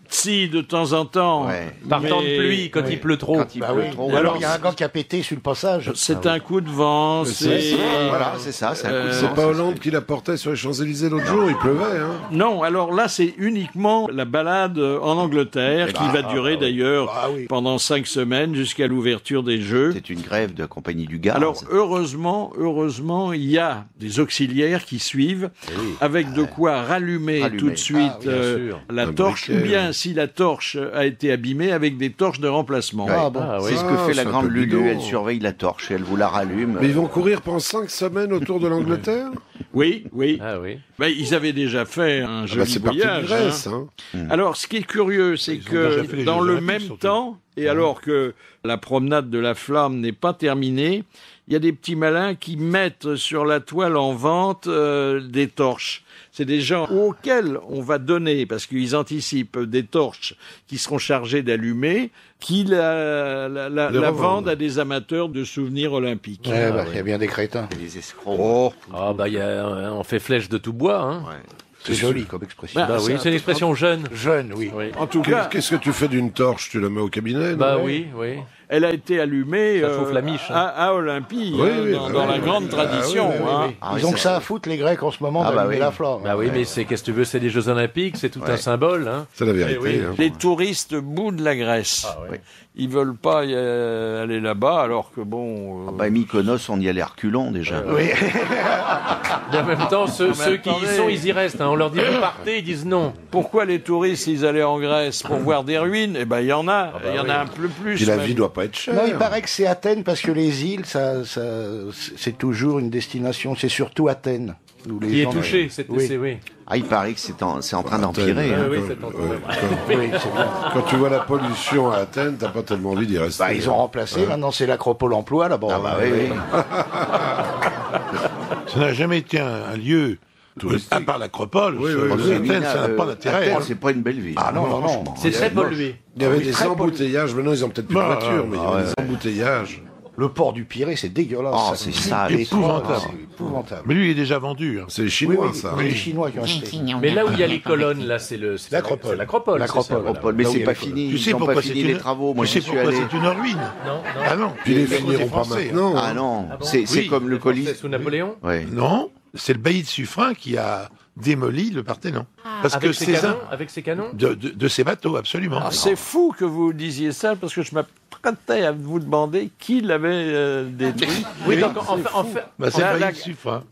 Si, de temps en temps. Par temps de pluie, quand il pleut trop. Alors, il y a un gars qui a pété sur le passage. C'est un coup de vent. Voilà, c'est ça, c'est un coup de vent. C'est pas Hollande qui la portait sur les Champs-Élysées l'autre jour, il pleuvait. Hein. Non, alors là, c'est uniquement la balade en Angleterre, qui va durer d'ailleurs pendant 5 semaines jusqu'à l'ouverture des Jeux. C'est une grève de la Compagnie du Gaz. Alors, heureusement, il y a des auxiliaires qui suivent, avec de quoi rallumer tout de suite la torche, ou bien si la torche a été abîmée, avec des torches de remplacement. C'est ce que fait la grande Lulu, elle surveille la torche et elle vous la rallume. Mais ils vont courir pendant 5 semaines autour de l'Angleterre? Oui. Ah oui. Ben, ils avaient déjà fait un joli voyage. Grèce, Alors, ce qui est curieux, c'est que dans le même temps, et alors que la promenade de la Flamme n'est pas terminée, il y a des petits malins qui mettent sur la toile en vente des torches. C'est des gens auxquels on va donner, parce qu'ils anticipent des torches qui seront chargées d'allumer, qui la vendent à des amateurs de souvenirs olympiques. Il y a bien des crétins. Des escrocs. On fait flèche de tout bois, hein. C'est joli comme expression. C'est une expression jeune. Jeune, oui. En tout cas, qu'est-ce que tu fais d'une torche? Tu la mets au cabinet? Oui. elle a été allumée Ça chauffe la miche, à Olympie, dans la grande tradition. Ils ont que ça à foutre, les Grecs, en ce moment, d'allumer la flamme. Mais qu'est-ce que tu veux, c'est les Jeux Olympiques, c'est tout un symbole. Hein. C'est la vérité. Les touristes bouent de la Grèce. Ils veulent pas aller là-bas, alors que bon... Mykonos, on y allait reculons, déjà. Oui. Et en même temps, ceux qui y sont, ils y restent. Hein. On leur dit, vous partez, ils disent non. Pourquoi les touristes, ils allaient en Grèce pour voir des ruines? Eh ben, il y en a. Il y en a un peu plus. Puis la vie doit pas être chère. Non, il paraît que c'est Athènes, parce que les îles, c'est toujours une destination. C'est surtout Athènes. Qui est touché, il paraît que c'est en train d'empirer. Quand tu vois la pollution à Athènes, t'as pas tellement envie d'y rester. Ils ont remplacé, maintenant c'est l'Acropole Emploi là-bas. Ça n'a jamais été un lieu touristique. À part l'Acropole, Athènes, ça n'a pas d'intérêt. Athènes, c'est pas une belle ville. Non. C'est très pollué. Il y avait des embouteillages, maintenant ils ont peut-être plus de voitures, mais il y avait des embouteillages. Le port du Pirée, c'est dégueulasse. C'est sale. C'est épouvantable. Mais lui, il est déjà vendu. C'est les Chinois, ça. C'est les Chinois qui ont acheté. Mais là où il y a les colonnes, là, c'est l'Acropole. Mais c'est pas fini. Tu sais Ils n'ont pourquoi pas fini les travaux. Moi, tu sais pourquoi c'est une ruine? Non. Ah non. Puis ils les finiront pas maintenant. Ah non. C'est comme le colis. C'est sous Napoléon? Non. C'est le bailli de Suffren qui a démoli le Parthénon. Parce que c'est avec ses canons de ses bateaux, absolument. C'est fou que vous disiez ça, parce que je m'apprêtais à vous demander qui l'avait détruit. Oui, donc en fait, c'est le bailli de Suffren.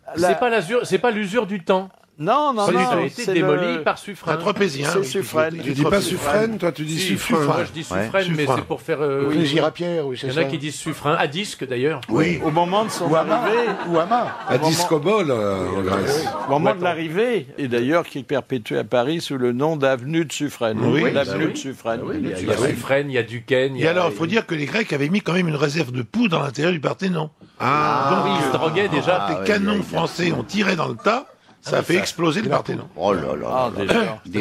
C'est pas l'usure du temps. Non, ça a été démoli par Suffren. Un Tropézien. C'est Suffren. Tu dis pas Suffren, toi tu dis Suffren. Moi je dis Suffren, mais c'est pour faire... Plaisir à Pierre, oui, c'est ça. Il y en a qui disent Suffren, à disque d'ailleurs. Oui. Au moment de son arrivée... Ou Hama. À Discobol, en Grèce. Au moment de l'arrivée, et d'ailleurs qui est perpétué à Paris sous le nom d'avenue de Suffren. L'avenue de Suffren. Il y a Suffren, il y a Duquesne... Et alors, il faut dire que les Grecs avaient mis quand même une réserve de poudre à l'intérieur du Parthénon. Donc ils se droguaient déjà. Les canons français ont tiré dans le tas. Ça a fait exploser le Parthénon. Oh là là.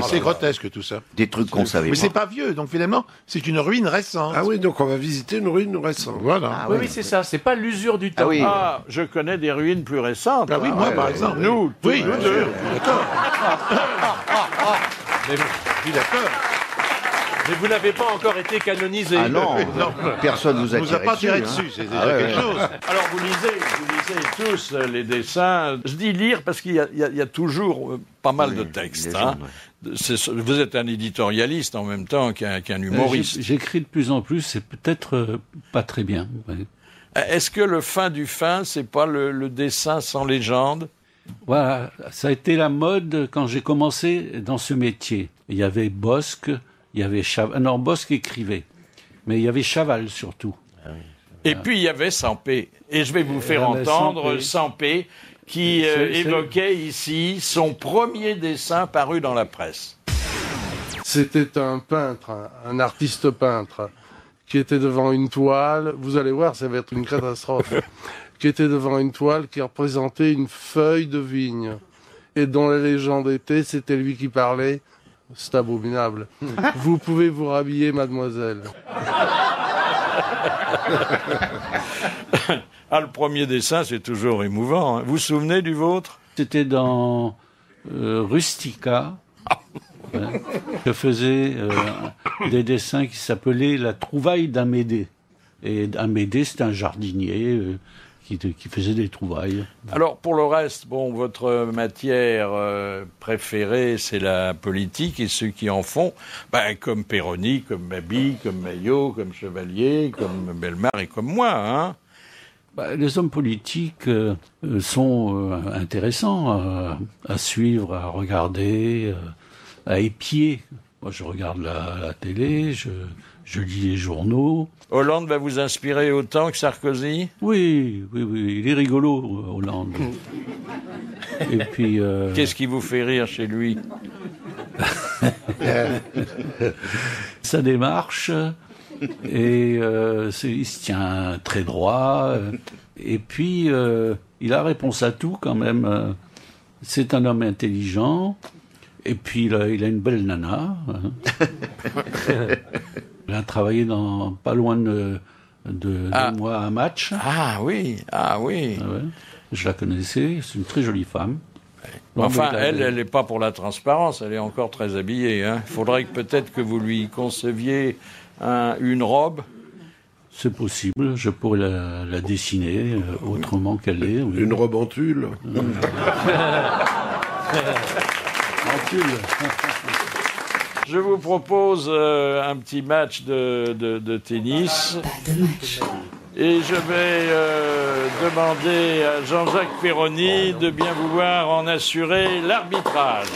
C'est grotesque tout ça. Des trucs qu'on savait pas. Mais c'est pas vieux, donc finalement, c'est une ruine récente. Ah oui, donc on va visiter une ruine récente. Voilà. Oui, c'est ça, c'est pas l'usure du temps. Je connais des ruines plus récentes. Ah oui, moi par exemple. Nous, oui, bien sûr, d'accord. Mais je suis d'accord. Mais vous n'avez pas encore été canonisé. Ah non, personne nous a tiré dessus. C'est déjà quelque chose. Alors vous lisez tous les dessins. Je dis lire parce qu'il y a toujours pas mal de textes. Vous êtes un éditorialiste en même temps qu'un humoriste. J'écris de plus en plus, c'est peut-être pas très bien. Est-ce que le fin du fin, c'est pas le dessin sans légende? Voilà, ça a été la mode quand j'ai commencé dans ce métier. Il y avait Bosc, il y avait Chaval. Non, Bosc écrivait, mais il y avait Chaval surtout. Et puis il y avait Sampé. Et je vais vous faire entendre Sampé qui évoquait ici son premier dessin paru dans la presse. C'était un peintre, un artiste peintre, qui était devant une toile, vous allez voir, ça va être une catastrophe, qui était devant une toile qui représentait une feuille de vigne, et dont la légende était, c'était lui qui parlait, c'est abominable. Vous pouvez vous rhabiller, mademoiselle. Ah, le premier dessin, c'est toujours émouvant. Hein. Vous vous souvenez du vôtre? C'était dans Rustica. Je faisais des dessins qui s'appelaient La trouvaille d'Amédée. Et Amédée, c'est un jardinier qui faisait des trouvailles. Alors, pour le reste, bon, votre matière préférée, c'est la politique et ceux qui en font, comme Perroni, comme Babi, comme Maillot, comme Chevalier, comme Bellemare et comme moi, hein. Les hommes politiques sont intéressants à suivre, à regarder, à épier. Moi, je regarde la télé, je lis les journaux. Hollande va vous inspirer autant que Sarkozy? Oui, il est rigolo, Hollande. Et puis... Qu'est-ce qui vous fait rire chez lui? Sa démarche, et il se tient très droit, et puis il a réponse à tout quand même. C'est un homme intelligent. Et puis il a une belle nana. Hein. Il a travaillé pas loin de moi à Match. Ah oui. Ah ouais. Je la connaissais, c'est une très jolie femme. Enfin, elle n'est pas pour la transparence, elle est encore très habillée. Hein. Il faudrait peut-être que vous lui conceviez une robe. C'est possible, je pourrais la dessiner autrement qu'elle est. Oui. Une robe en tulle. Je vous propose un petit match de tennis. Et je vais demander à Jean-Jacques Perroni de bien vouloir en assurer l'arbitrage.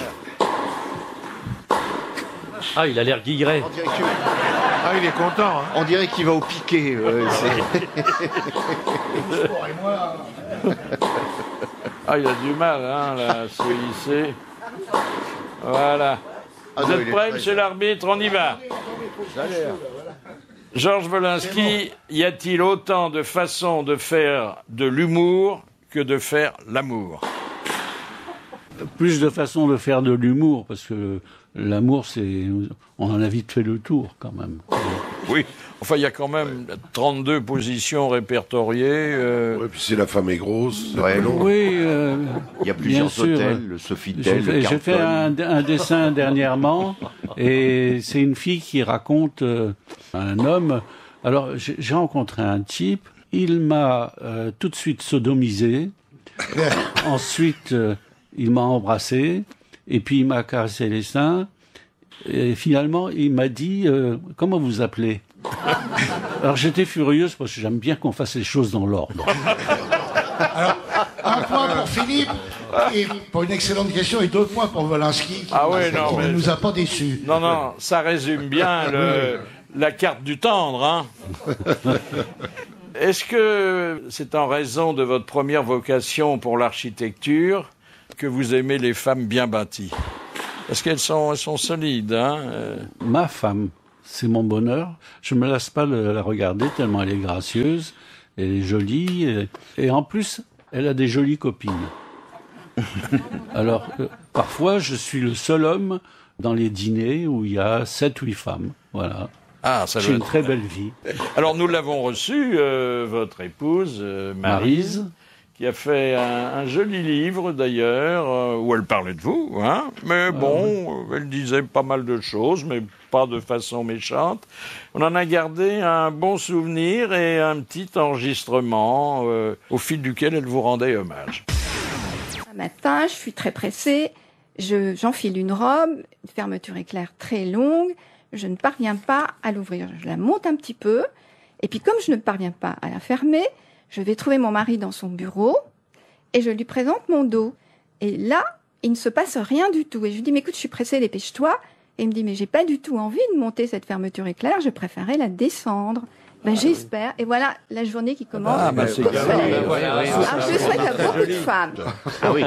Ah, il a l'air guilleret. Ah, il est content. Hein. On dirait qu'il va au piqué. Ah, il a du mal, hein, là, à se hisser. Voilà. Vous êtes prêts, monsieur l'arbitre? On y va. Georges Wolinski, y a-t-il autant de façons de faire de l'humour que de faire l'amour? Plus de façons de faire de l'humour, parce que l'amour, on en a vite fait le tour, quand même. Oui, enfin, il y a quand même 32 positions répertoriées. Ouais, puis si la femme est grosse, ouais, oui, il y a plusieurs hôtels, le Sofitel, le Carlton. J'ai fait un dessin dernièrement, et c'est une fille qui raconte un homme. Alors, j'ai rencontré un type, il m'a tout de suite sodomisé, ensuite, il m'a embrassé, et puis il m'a caressé les seins, et finalement, il m'a dit comment vous appelez? Alors j'étais furieuse parce que j'aime bien qu'on fasse les choses dans l'ordre. Alors, un point pour Philippe, et pour une excellente question, et 2 points pour Wolinski, qui ne nous a pas déçus. Non, ça résume bien la carte du tendre, hein. Est-ce que c'est en raison de votre première vocation pour l'architecture que vous aimez les femmes bien bâties? Parce qu'elles sont solides, hein. Ma femme, c'est mon bonheur. Je me lasse pas de la regarder tellement elle est gracieuse, elle est jolie, et en plus, elle a des jolies copines. Alors, parfois, je suis le seul homme dans les dîners où il y a 7-8 femmes. Voilà. Ah, j'ai une très belle vie. Alors, nous l'avons reçue, votre épouse, Maryse, qui a fait un joli livre, d'ailleurs, où elle parlait de vous, hein. Mais bon, elle disait pas mal de choses, mais pas de façon méchante. On en a gardé un bon souvenir et un petit enregistrement au fil duquel elle vous rendait hommage. Un matin, je suis très pressée, j'enfile une robe, une fermeture éclair très longue, je ne parviens pas à l'ouvrir. Je la monte un petit peu, et puis comme je ne parviens pas à la fermer, Je vais trouver mon mari dans son bureau et je lui présente mon dos. Et là, il ne se passe rien du tout. Et je lui dis, mais écoute, je suis pressée, dépêche-toi. Et il me dit, mais j'ai pas du tout envie de monter cette fermeture éclair, je préférais la descendre. J'espère. Et voilà la journée qui commence. C'est gagné. Alors, je le souhaite à beaucoup de femmes. Ah oui.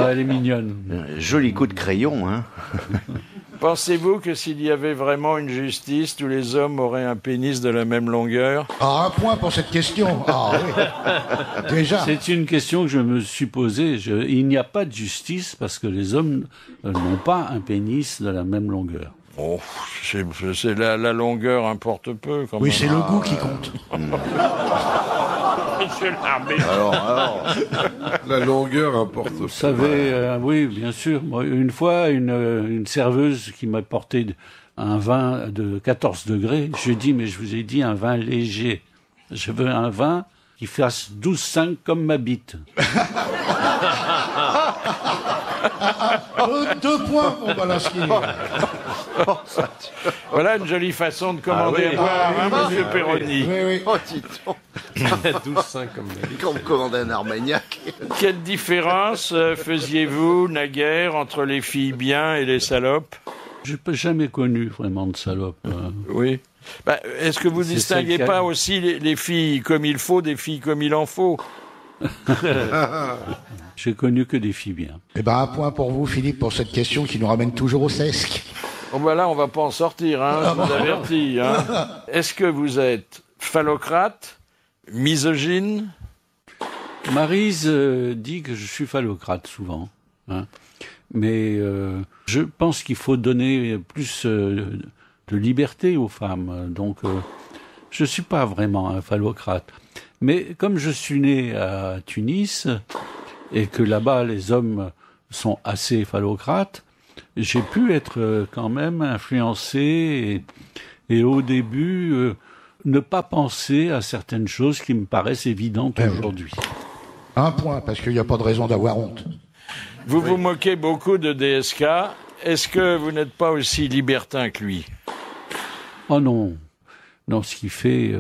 Elle est mignonne. Joli coup de crayon, hein. Pensez-vous que s'il y avait vraiment une justice, tous les hommes auraient un pénis de la même longueur? Ah, un point pour cette question. Ah oui. Déjà. C'est une question que je me suis posée. Il n'y a pas de justice parce que les hommes n'ont pas un pénis de la même longueur. Oh, c'est la longueur importe peu. Quand Oui, même. c'est le goût qui compte. Monsieur l'armée. Alors, la longueur importe. Vous savez, oui, bien sûr. Moi, une fois, une serveuse qui m'a porté un vin de 14 degrés, je lui ai dit, mais je vous ai dit un vin léger. Je veux un vin qui fasse 12,5 comme ma bite. 2 points pour Balanski. Voilà une jolie façon de commander à boire, hein, monsieur Perroni. Oui. Oh, dis-donc. 12,5 comme Quand vous commandez un Armagnac. Quelle différence faisiez-vous naguère entre les filles bien et les salopes? Je n'ai jamais connu vraiment de salope. Oui. Est-ce que vous C'est distinguez celle pas aussi les filles comme il faut des filles comme il en faut? J'ai connu que des filles bien. Eh ben, un point pour vous, Philippe, pour cette question qui nous ramène toujours au sesc. Bon, là, on va pas en sortir, hein, je vous avertis. Hein. Est-ce que vous êtes phallocrate, misogyne? Maryse dit que je suis phallocrate souvent. Hein. Mais je pense qu'il faut donner plus de liberté aux femmes. Donc, je ne suis pas vraiment un phallocrate. Mais comme je suis né à Tunis et que là-bas les hommes sont assez phallocrates, j'ai pu être quand même influencé et au début ne pas penser à certaines choses qui me paraissent évidentes aujourd'hui. Un point, parce qu'il n'y a pas de raison d'avoir honte. Vous vous moquez beaucoup de DSK. Est-ce que vous n'êtes pas aussi libertin que lui? Oh non. Non, ce qu'il fait,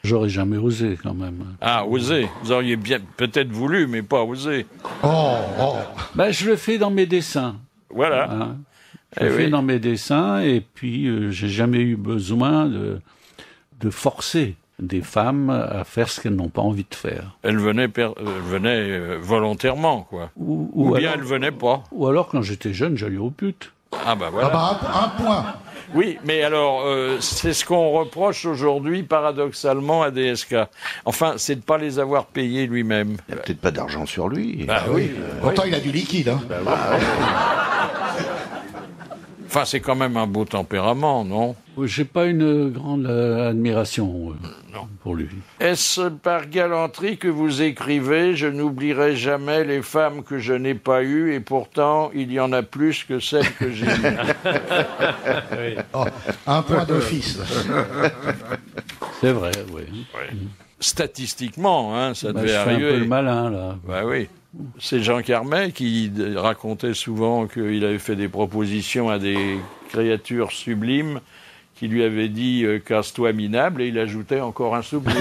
j'aurais jamais osé quand même. Ah, osé. Vous auriez bien peut-être voulu, mais pas osé. Je le fais dans mes dessins. Voilà. Hein. Je le fais dans mes dessins et puis j'ai jamais eu besoin de forcer des femmes à faire ce qu'elles n'ont pas envie de faire. Elle venait volontairement, quoi. Ou bien elle venait pas. Ou alors, quand j'étais jeune, j'allais aux putes. Ah bah voilà. Un point. Oui, mais alors, c'est ce qu'on reproche aujourd'hui, paradoxalement, à DSK. Enfin, c'est de pas les avoir payés lui-même. Il n'y a peut-être pas d'argent sur lui. Bah oui. Pourtant, il a du liquide. Hein. Enfin, c'est quand même un beau tempérament, non? J'ai pas une grande admiration pour lui. Est-ce par galanterie que vous écrivez « Je n'oublierai jamais les femmes que je n'ai pas eues et pourtant il y en a plus que celles que j'ai eues ». Un point d'office. C'est vrai, oui. Statistiquement, hein, ça devait je arriver. fais un peu le malin, là. Bah oui. C'est Jean Carmet qui racontait souvent qu'il avait fait des propositions à des créatures sublimes qui lui avaient dit « casse-toi minable » et il ajoutait encore un soupir.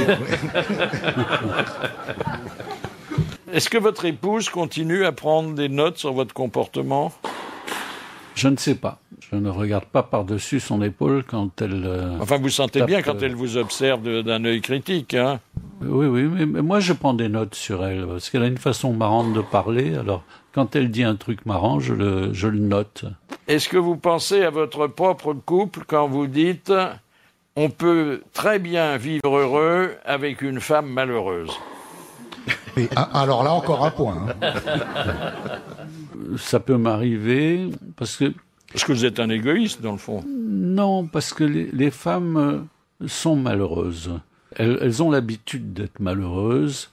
Est-ce que votre épouse continue à prendre des notes sur votre comportement? Je ne sais pas. Je ne regarde pas par-dessus son épaule quand elle... Enfin, vous sentez bien quand elle vous observe d'un œil critique, hein? Oui, mais moi je prends des notes sur elle, parce qu'elle a une façon marrante de parler, alors quand elle dit un truc marrant, je le note. Est-ce que vous pensez à votre propre couple quand vous dites « on peut très bien vivre heureux avec une femme malheureuse » Et alors là, encore un point. Hein. Ça peut m'arriver, parce que... Parce que vous êtes un égoïste, dans le fond. Non, parce que les femmes sont malheureuses. Elles ont l'habitude d'être malheureuses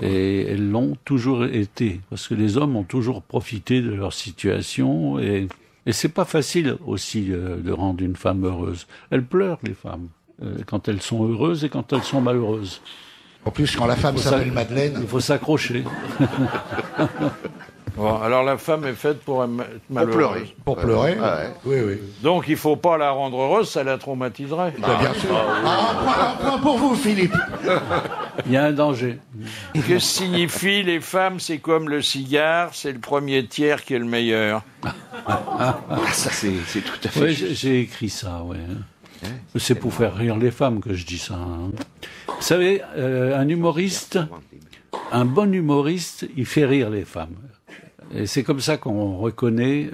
et elles l'ont toujours été. Parce que les hommes ont toujours profité de leur situation et c'est pas facile aussi de rendre une femme heureuse. Elles pleurent, les femmes, quand elles sont heureuses et quand elles sont malheureuses. En plus, quand la femme s'appelle Madeleine... Il faut s'accrocher. Bon, alors la femme est faite pour être malheureuse. pleurer. Pour pleurer. Oui, oui. Donc il faut pas la rendre heureuse, ça la traumatiserait. Bien sûr. Un point pour vous, Philippe. Il y a un danger. Que signifie les femmes, c'est comme le cigare, c'est le premier tiers qui est le meilleur. Ça, c'est tout à fait Oui, juste. j'ai écrit ça, ouais. C'est pour faire rire les femmes que je dis ça. Hein. Vous savez, un humoriste, un bon humoriste, il fait rire les femmes. Et c'est comme ça qu'on reconnaît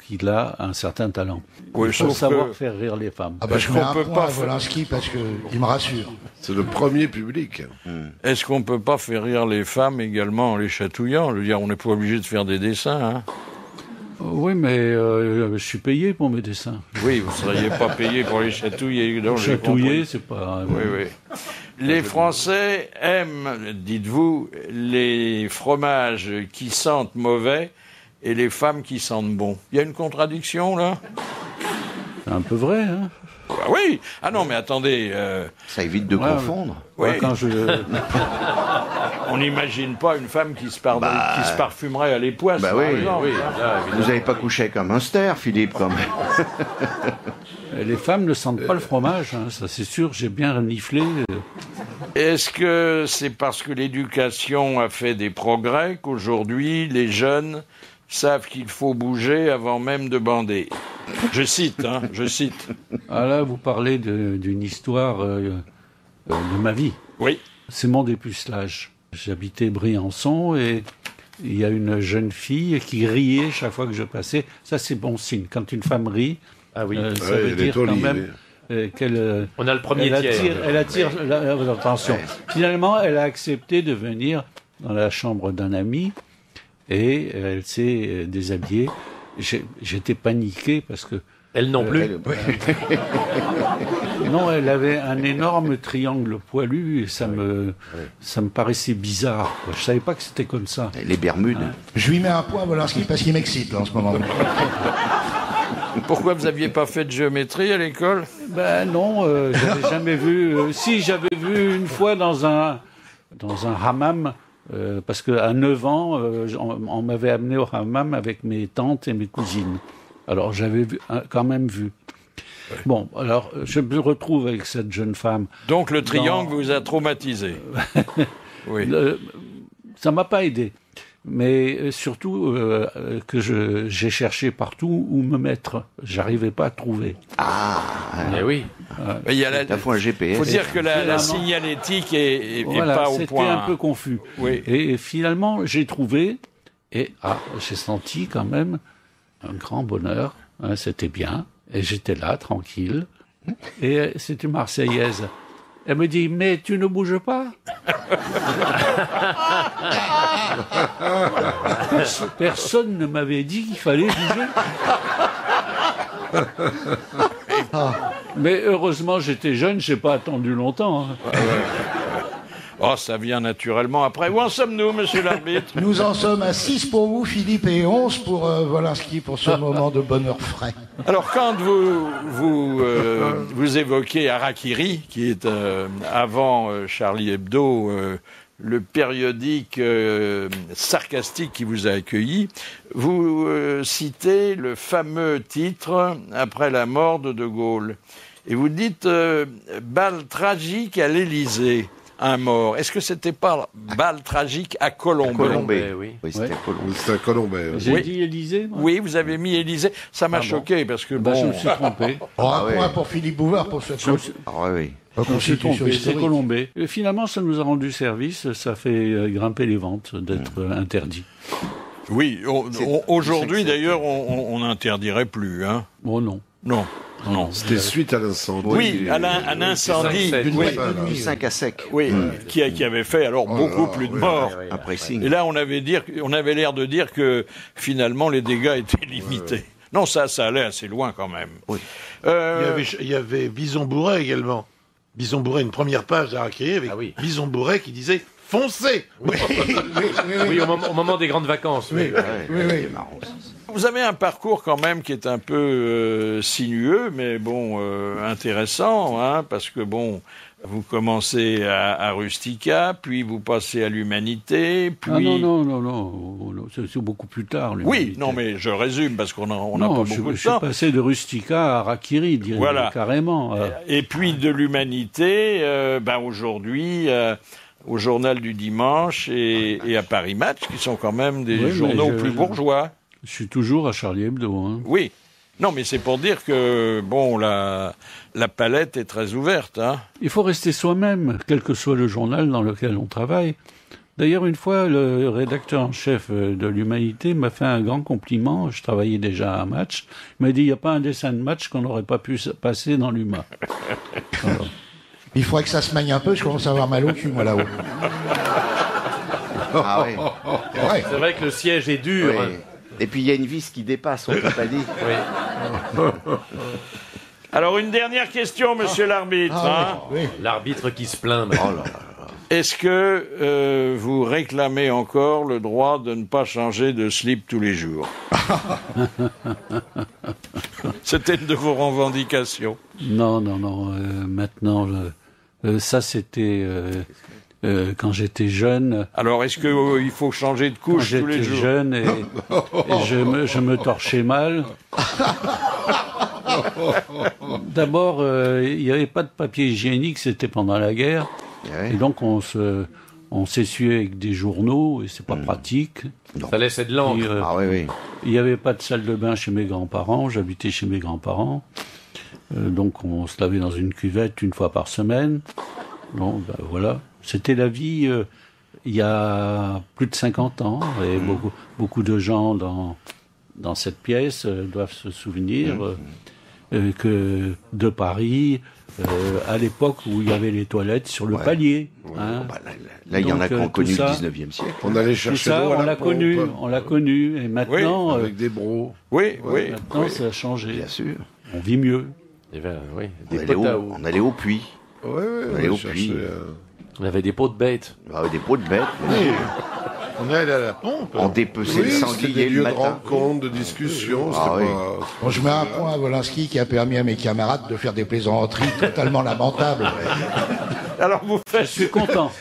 qu'il a un certain talent. Oui, il faut savoir que... faire rire les femmes. Ah bah, je mets un point à Wolinski parce qu'il me rassure. C'est le premier public. Est-ce qu'on peut pas faire rire les femmes également en les chatouillant? Je veux dire, on n'est pas obligé de faire des dessins, hein. Oui, mais je suis payé pour mes dessins. Oui, vous ne seriez pas payé pour les chatouiller. Donc chatouiller, c'est pas... Oui, oui. Les Français aiment, dites-vous, les fromages qui sentent mauvais et les femmes qui sentent bon. Il y a une contradiction, là? C'est un peu vrai, hein? Bah oui. Ah non, mais attendez. Ça évite de confondre. Oui. Quand On n'imagine pas une femme qui se parfumerait à l'époisse, Bah par oui, exemple. oui. Vous n'avez pas couché avec un monster, Philippe, quand même. Les femmes ne sentent pas le fromage, hein, ça c'est sûr, j'ai bien reniflé. Est-ce que c'est parce que l'éducation a fait des progrès qu'aujourd'hui les jeunes savent qu'il faut bouger avant même de bander? Je cite, hein, je cite. Ah là, vous parlez d'une histoire de ma vie. Oui. C'est mon dépucelage. J'habitais Briançon et il y a une jeune fille qui riait chaque fois que je passais. Ça, c'est bon signe. Quand une femme rit, ça veut dire quand même qu'elle... On a le premier tiers. Elle attire l'attention. Ouais. Finalement, elle a accepté de venir dans la chambre d'un ami et elle s'est déshabillée. J'étais paniqué parce que... Elle non plus. Non, elle avait un énorme triangle poilu et ça me paraissait bizarre. Quoi. Je savais pas que c'était comme ça. Les Bermudes. Hein. Je lui mets un point à Wolinski parce qu'il m'excite là, en ce moment. Pourquoi vous aviez pas fait de géométrie à l'école? Ben non, j'avais jamais vu. Si, j'avais vu une fois dans un hammam. Parce qu'à 9 ans, on m'avait amené au hammam avec mes tantes et mes cousines. Alors j'avais quand même vu. Ouais. Bon, alors je me retrouve avec cette jeune femme. Donc le triangle vous a traumatisé. Oui. Ça m'a pas aidé. Mais surtout que j'ai cherché partout où me mettre. J'arrivais pas à trouver. Ah, mais oui. Il y a la fois un GPS. Il faut dire que la signalétique est pas au point. C'était un peu confus. Oui. Et finalement, j'ai trouvé, et j'ai senti quand même un grand bonheur. Hein, c'était bien. Et j'étais là, tranquille. Et c'est une Marseillaise. Elle me dit, mais tu ne bouges pas? Personne ne m'avait dit qu'il fallait bouger. Mais heureusement, j'étais jeune, j'ai pas attendu longtemps. Hein. Oh, ça vient naturellement après. Où en sommes-nous, monsieur l'arbitre? Nous en sommes à 6 pour vous, Philippe, et 11 pour Wolinski, pour ce moment de bonheur frais. Alors, quand vous évoquez Harakiri, qui est avant Charlie Hebdo, le périodique sarcastique qui vous a accueilli, vous citez le fameux titre après la mort de De Gaulle. Et vous dites « balle tragique à l'Élysée ». Un mort. Est-ce que c'était pas balle tragique à Colombey? Colombey, oui. Oui, c'était Colombey. C'était à Colombey. J'ai dit Élysée, moi. Oui, vous avez mis Élysée. Ça m'a choqué parce que je me suis trompé. Un point pour Philippe Bouvard pour ce oui. Je me suis trompé, c'est Colombey. Et finalement, ça nous a rendu service, ça fait grimper les ventes d'être interdit. Oui, aujourd'hui d'ailleurs, on n'interdirait plus. Hein. Oh non. Non. Non. C'était suite à l'incendie. Oui, à un incendie du 5 à sec. Oui, qui avait fait alors beaucoup plus de morts. Un pressing. Et là, on avait l'air de dire que finalement les dégâts étaient limités. Non, ça allait assez loin quand même. Oui. Il y avait Bison Bourret également. Bison Bourret, une première page d'Harakiri avec Bison Bourret qui disait foncez. Oui, au moment des grandes vacances. Oui. C'est marrant. Vous avez un parcours quand même qui est un peu sinueux, mais bon, intéressant, hein, parce que bon, vous commencez à Rustica, puis vous passez à l'Humanité, puis... Ah non, c'est beaucoup plus tard. Oui, non, mais je résume, parce qu'on n'a pas beaucoup de temps. Je suis passé de Rustica à Harakiri, carrément. Et puis de l'Humanité, aujourd'hui... au Journal du Dimanche et à Paris Match, qui sont quand même des journaux plus bourgeois. Je suis toujours à Charlie Hebdo. Hein. Oui. Non, mais c'est pour dire que, bon, la palette est très ouverte. Hein. Il faut rester soi-même, quel que soit le journal dans lequel on travaille. D'ailleurs, une fois, le rédacteur en chef de l'Humanité m'a fait un grand compliment. Je travaillais déjà à Match. Il m'a dit, il n'y a pas un dessin de Match qu'on n'aurait pas pu passer dans l'Huma. Alors. Il faudrait que ça se manie un peu, je commence à avoir mal au cul, moi, là-haut. Ah oui. C'est vrai que le siège est dur. Oui. Et puis il y a une vis qui dépasse, on ne peut pas dire. Oui. Alors une dernière question, monsieur l'arbitre. Oui. L'arbitre qui se plaint. Est-ce que vous réclamez encore le droit de ne pas changer de slip tous les jours? C'était une de vos revendications. Non. Maintenant, ça c'était quand j'étais jeune. Alors, est-ce qu'il faut changer de couche tous les jours? J'étais jeune et je me torchais mal. D'abord, il n'y avait pas de papier hygiénique, c'était pendant la guerre. Et donc, on s'essuyait avec des journaux, et c'est pas pratique. Ça laissait de l'encre. Il n'y avait pas de salle de bain chez mes grands-parents, j'habitais chez mes grands-parents. Donc, on se lavait dans une cuvette une fois par semaine. Bon, voilà. C'était la vie il y a plus de 50 ans, et beaucoup de gens dans cette pièce doivent se souvenir que de Paris, à l'époque où il y avait les toilettes sur le palier. Hein. Là, il y en a qui ont connu le 19e siècle. On allait chercher ça, l'eau à la on l'a connu, et maintenant... avec des bros. Maintenant, ça a changé. Bien sûr. On vit mieux. On allait au puits. On allait au puits. On avait des pots de bêtes. Des pots de bêtes. On est allé à la pompe. On dépeçait le sanglier le matin. De rencontres, de discussions. Bon, je mets un point à Wolinski qui a permis à mes camarades de faire des plaisanteries totalement lamentables. Alors vous faites... Je suis content.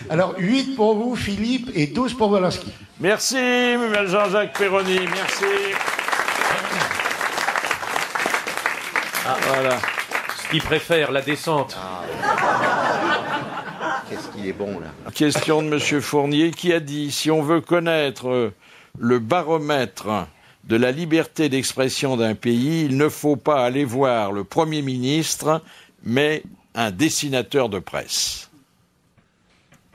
Alors 8 pour vous, Philippe, et 12 pour Wolinski. Merci, Jean-Jacques Perroni. Merci. Voilà. Ce qu'il préfère, la descente. Qu'est-ce qu'il est bon, là. Question de monsieur Fournier qui a dit, si on veut connaître le baromètre de la liberté d'expression d'un pays, il ne faut pas aller voir le Premier ministre, mais un dessinateur de presse.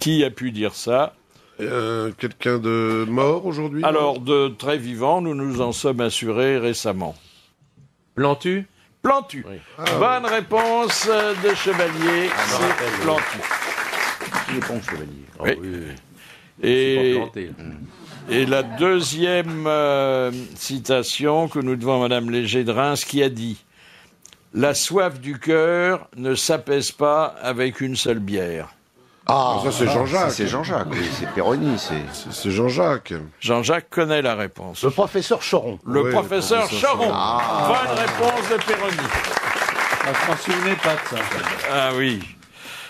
Qui a pu dire ça? Quelqu'un de mort aujourd'hui? Alors, de très vivant, nous nous en sommes assurés récemment. Plantu? Plantu. Oui. Bonne réponse de Chevalier. C'est Plantu. Il est bon, Chevalier. Oui. Et la deuxième citation que nous devons à Madame Léger de Reims qui a dit « La soif du cœur ne s'apaise pas avec une seule bière ». Ça c'est Jean-Jacques. C'est Jean-Jacques, c'est Perroni. C'est Jean-Jacques. Jean-Jacques connaît la réponse. Le professeur Choron. Le professeur Choron. Bonne réponse de Perroni. Je m'en souvenais pas de ça. Ah oui.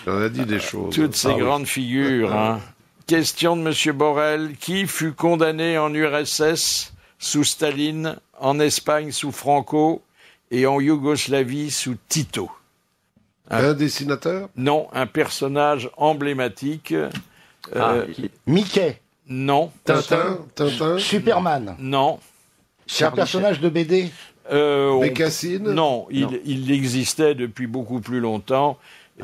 On a dit des choses. Toutes ces grandes figures. Hein. Question de M. Borel. Qui fut condamné en URSS sous Staline, en Espagne sous Franco et en Yougoslavie sous Tito? Un dessinateur? Non, un personnage emblématique. Mickey? Non. Tintin? Superman? Non. C'est un personnage de BD? Bécassine? Non, il existait depuis beaucoup plus longtemps.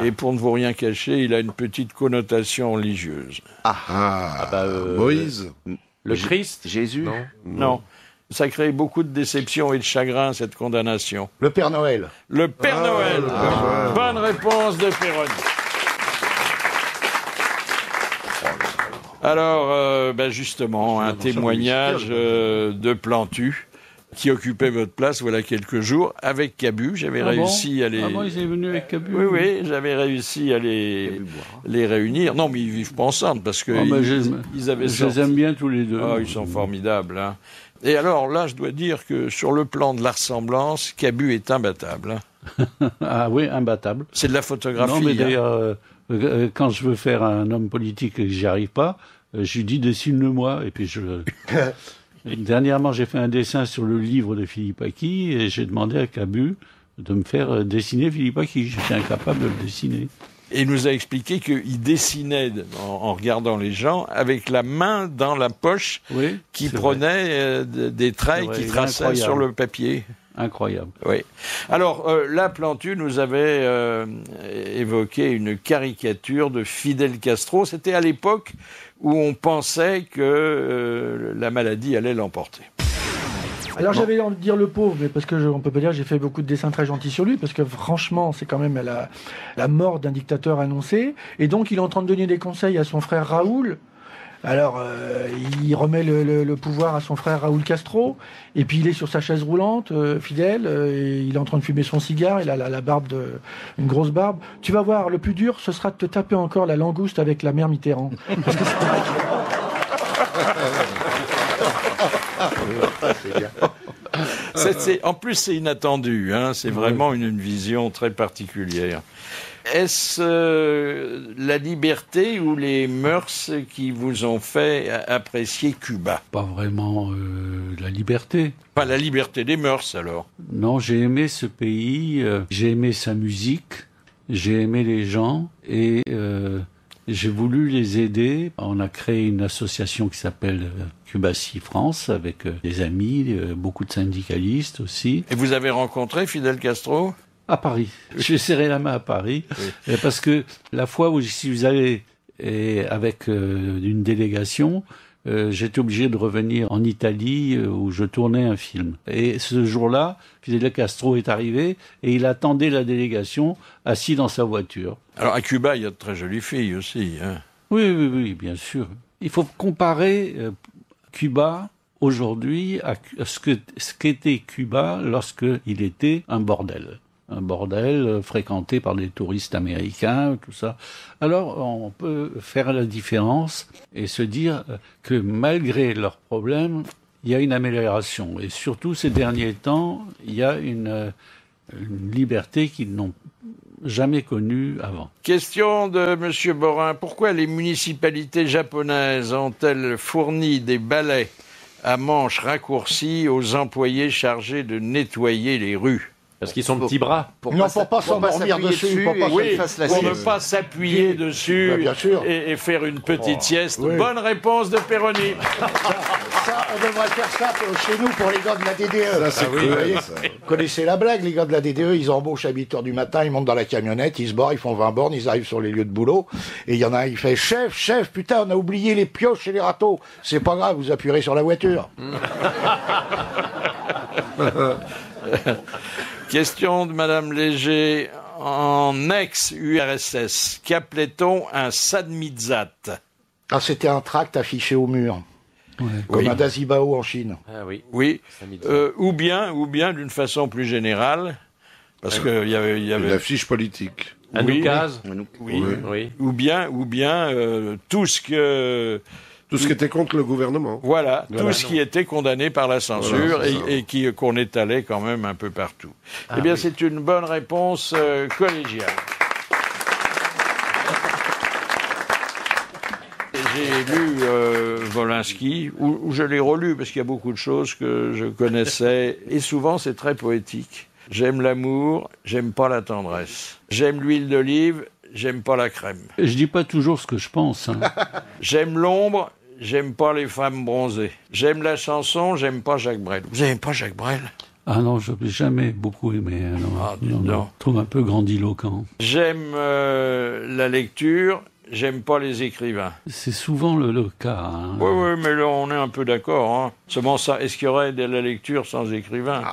Et pour ne vous rien cacher, il a une petite connotation religieuse. Moïse? Le Christ? Jésus? Non. Ça crée beaucoup de déception et de chagrin, cette condamnation. Le Père Noël? Le Père Noël. Bonne réponse de Perroni. Alors, justement, un témoignage de Plantu qui occupait votre place voilà quelques jours avec Cabu. J'avais réussi à les... Ah bon, ils sont venus avec Cabu? Oui, j'avais réussi à les réunir. Non, mais ils vivent pas ensemble parce que ils avaient je les aime bien tous les deux. Ils sont formidables. Hein. Et alors là, je dois dire que sur le plan de la ressemblance, Cabu est imbattable. Ah oui, imbattable. C'est de la photographie. Non, mais d'ailleurs, quand je veux faire un homme politique et que j'y arrive pas, je lui dis dessine-le-moi. Et puis dernièrement, j'ai fait un dessin sur le livre de Philippe Aki et j'ai demandé à Cabu de me faire dessiner Philippe Aki. J'étais incapable de le dessiner. Et il nous a expliqué qu'il dessinait en regardant les gens avec la main dans la poche qui prenait des traits qui traçaient sur le papier. Incroyable. Oui. Alors, là, Plantu nous avait évoqué une caricature de Fidel Castro. C'était à l'époque où on pensait que la maladie allait l'emporter. Alors j'avais envie de dire le pauvre, mais parce que on peut pas dire j'ai fait beaucoup de dessins très gentils sur lui, parce que franchement c'est quand même la mort d'un dictateur annoncé, et donc il est en train de donner des conseils à son frère Raoul. Alors il remet le pouvoir à son frère Raoul Castro, et puis il est sur sa chaise roulante, Fidel, et il est en train de fumer son cigare, il a la barbe une grosse barbe. Tu vas voir, le plus dur ce sera de te taper encore la langouste avec la mère Mitterrand. Parce que En plus, c'est inattendu. Hein, c'est vraiment une vision très particulière. Est-ce la liberté ou les mœurs qui vous ont fait apprécier Cuba? Pas vraiment la liberté. Pas la liberté des mœurs, alors? Non, j'ai aimé ce pays, j'ai aimé sa musique, j'ai aimé les gens et j'ai voulu les aider. On a créé une association qui s'appelle Cubatie France avec des amis, beaucoup de syndicalistes aussi. Et vous avez rencontré Fidel Castro? À Paris. J'ai serré la main à Paris parce que la fois où j'y suis allé avec une délégation, j'étais obligé de revenir en Italie où je tournais un film. Et ce jour-là, Fidel Castro est arrivé et il attendait la délégation assis dans sa voiture. Alors à Cuba, il y a de très jolies filles aussi. Hein. Oui, bien sûr. Il faut comparer Cuba aujourd'hui à ce qu'était Cuba lorsqu'il était un bordel. Un bordel fréquenté par des touristes américains, tout ça. Alors, on peut faire la différence et se dire que malgré leurs problèmes, il y a une amélioration. Et surtout, ces derniers temps, il y a une liberté qu'ils n'ont jamais connue avant. Question de M. Borin. Pourquoi les municipalités japonaises ont-elles fourni des balais à manches raccourcies aux employés chargés de nettoyer les rues? Parce qu'ils sont petits bras. Pour pas s'endormir dessus, pour ne pas s'appuyer dessus et faire une petite sieste. Oui. Bonne réponse de Perroni. Ça, on devrait faire ça chez nous pour les gars de la DDE. Ça, vous connaissez la blague, les gars de la DDE, ils embauchent à 8h du matin, ils montent dans la camionnette, ils se barrent, ils font 20 bornes, ils arrivent sur les lieux de boulot, et il y en a un, il fait « Chef, putain, on a oublié les pioches et les râteaux. C'est pas grave, vous appuierez sur la voiture. » Question de Madame Léger. En ex-URSS, qu'appelait-on un sadmizat? Ah, c'était un tract affiché au mur. Comme un Dazibao en Chine. Ah oui. Oui. Ou bien, d'une façon plus générale, parce qu'il y avait une affiche politique. Un oukase. Oui. Ou bien tout ce qui était contre le gouvernement. Voilà, tout ce qui était condamné par la censure et qu'on étalait quand même un peu partout. Eh bien, c'est une bonne réponse collégiale. J'ai lu Wolinski, ou je l'ai relu, parce qu'il y a beaucoup de choses que je connaissais, et souvent c'est très poétique. J'aime l'amour, j'aime pas la tendresse. J'aime l'huile d'olive, j'aime pas la crème. Je dis pas toujours ce que je pense. Hein. J'aime l'ombre, j'aime pas les femmes bronzées. J'aime la chanson, j'aime pas Jacques Brel. Vous aimez pas Jacques Brel? Ah non, je n'ai jamais beaucoup aimé. Non. Je trouve un peu grandiloquent. J'aime la lecture, j'aime pas les écrivains. C'est souvent le cas. Hein. Oui, mais là on est un peu d'accord. Hein. Seulement ça, est-ce qu'il y aurait de la lecture sans écrivain?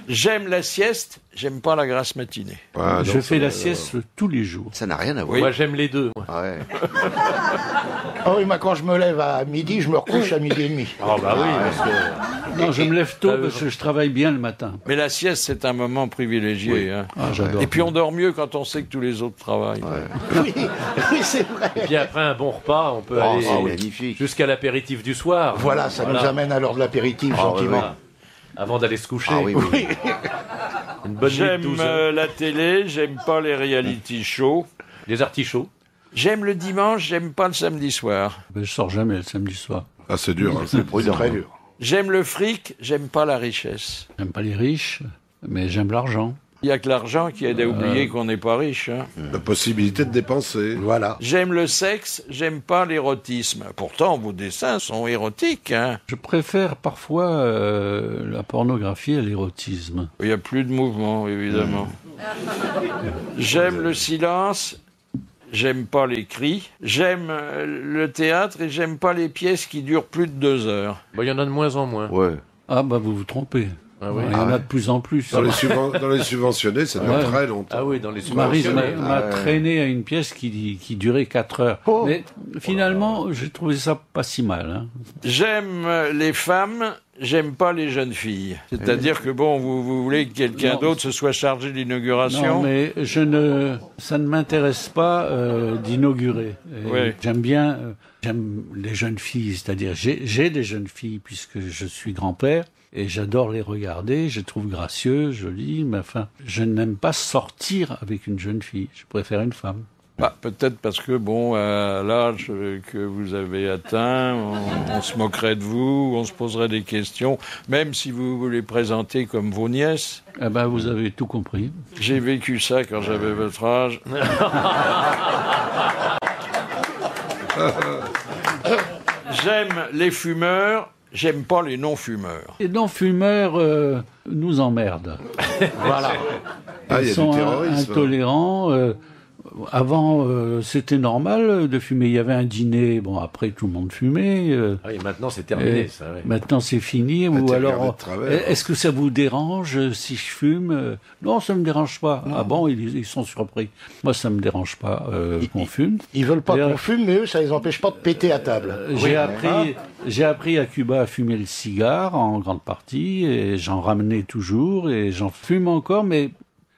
J'aime la sieste, j'aime pas la grasse matinée. Ah, Je fais la sieste tous les jours. Ça n'a rien à voir. Oui. Moi, j'aime les deux. Moi. Ouais. Ah oui, moi quand je me lève à midi, je me recouche à midi et demi. Ah bah oui, parce que... Non, je me lève tôt parce que je travaille bien le matin. Mais la sieste, c'est un moment privilégié. Hein. Ah, j'adore. Et puis on dort mieux quand on sait que tous les autres travaillent. Oui, oui c'est vrai. Et puis après un bon repas, on peut aller magnifique. jusqu'à l'apéritif du soir. Voilà, ça nous amène à l'heure de l'apéritif, Ah, gentiment. ouais. Avant d'aller se coucher. Ah oui, oui. Une bonne nuit de J'aime 12 heures. la télé, j'aime pas les reality shows. Les artichauts. J'aime le dimanche, j'aime pas le samedi soir. Ben, je sors jamais le samedi soir. Ah, c'est dur. Hein. C'est très dur. J'aime le fric, j'aime pas la richesse. J'aime pas les riches, mais j'aime l'argent. Il y a que l'argent qui aide à oublier qu'on n'est pas riche. Hein. La possibilité de dépenser. Voilà. J'aime le sexe, j'aime pas l'érotisme. Pourtant, vos dessins sont érotiques. Hein. Je préfère parfois la pornographie à l'érotisme. Il n'y a plus de mouvement, évidemment. J'aime le silence, j'aime pas les cris. J'aime le théâtre et j'aime pas les pièces qui durent plus de 2 heures. Bah, il y en a de moins en moins. Ouais. Ah bah vous vous trompez. Ah oui. Il y en a de plus en plus. Dans les subventionnés, ça dure Ouais. très longtemps. Ah oui, dans les Maryse subventionnés. m'a traîné à une pièce qui durait 4 heures. Oh. Mais finalement, j'ai trouvé ça pas si mal. Hein. J'aime les femmes, j'aime pas les jeunes filles. C'est-à-dire que bon, vous voulez que quelqu'un Non. d'autre se soit chargé de l'inauguration. Non, mais ça ne m'intéresse pas d'inaugurer. Et Ouais. J'aime bien, j'aime les jeunes filles, c'est-à-dire j'ai des jeunes filles puisque je suis grand-père et j'adore les regarder, je les trouve gracieuses, jolies, mais enfin, je n'aime pas sortir avec une jeune fille. Je préfère une femme. Bah, peut-être parce que, bon, à l'âge que vous avez atteint, on se moquerait de vous, on se poserait des questions, même si vous vous les présentez comme vos nièces. Eh ben, vous avez tout compris. J'ai vécu ça quand j'avais votre âge. J'aime les fumeurs, j'aime pas les non-fumeurs. Les non-fumeurs nous emmerdent. Voilà. Ah, il y Ils a sont du terrorisme. intolérants. Avant, c'était normal de fumer. Il y avait un dîner. Bon, après, tout le monde fumait. Ah, et maintenant, c'est terminé, et ça. Ouais. Maintenant, c'est fini. Ou t'es alors, regardé de travers. est-ce que ça vous dérange si je fume Non, ça me dérange pas. Ah bon, ils sont surpris. Moi, ça me dérange pas qu'on fume. Ils veulent pas D'ailleurs, qu'on fume, mais eux, ça les empêche pas de péter à table. J'ai appris à Cuba à fumer le cigare en grande partie, et j'en ramenais toujours, et j'en fume encore, mais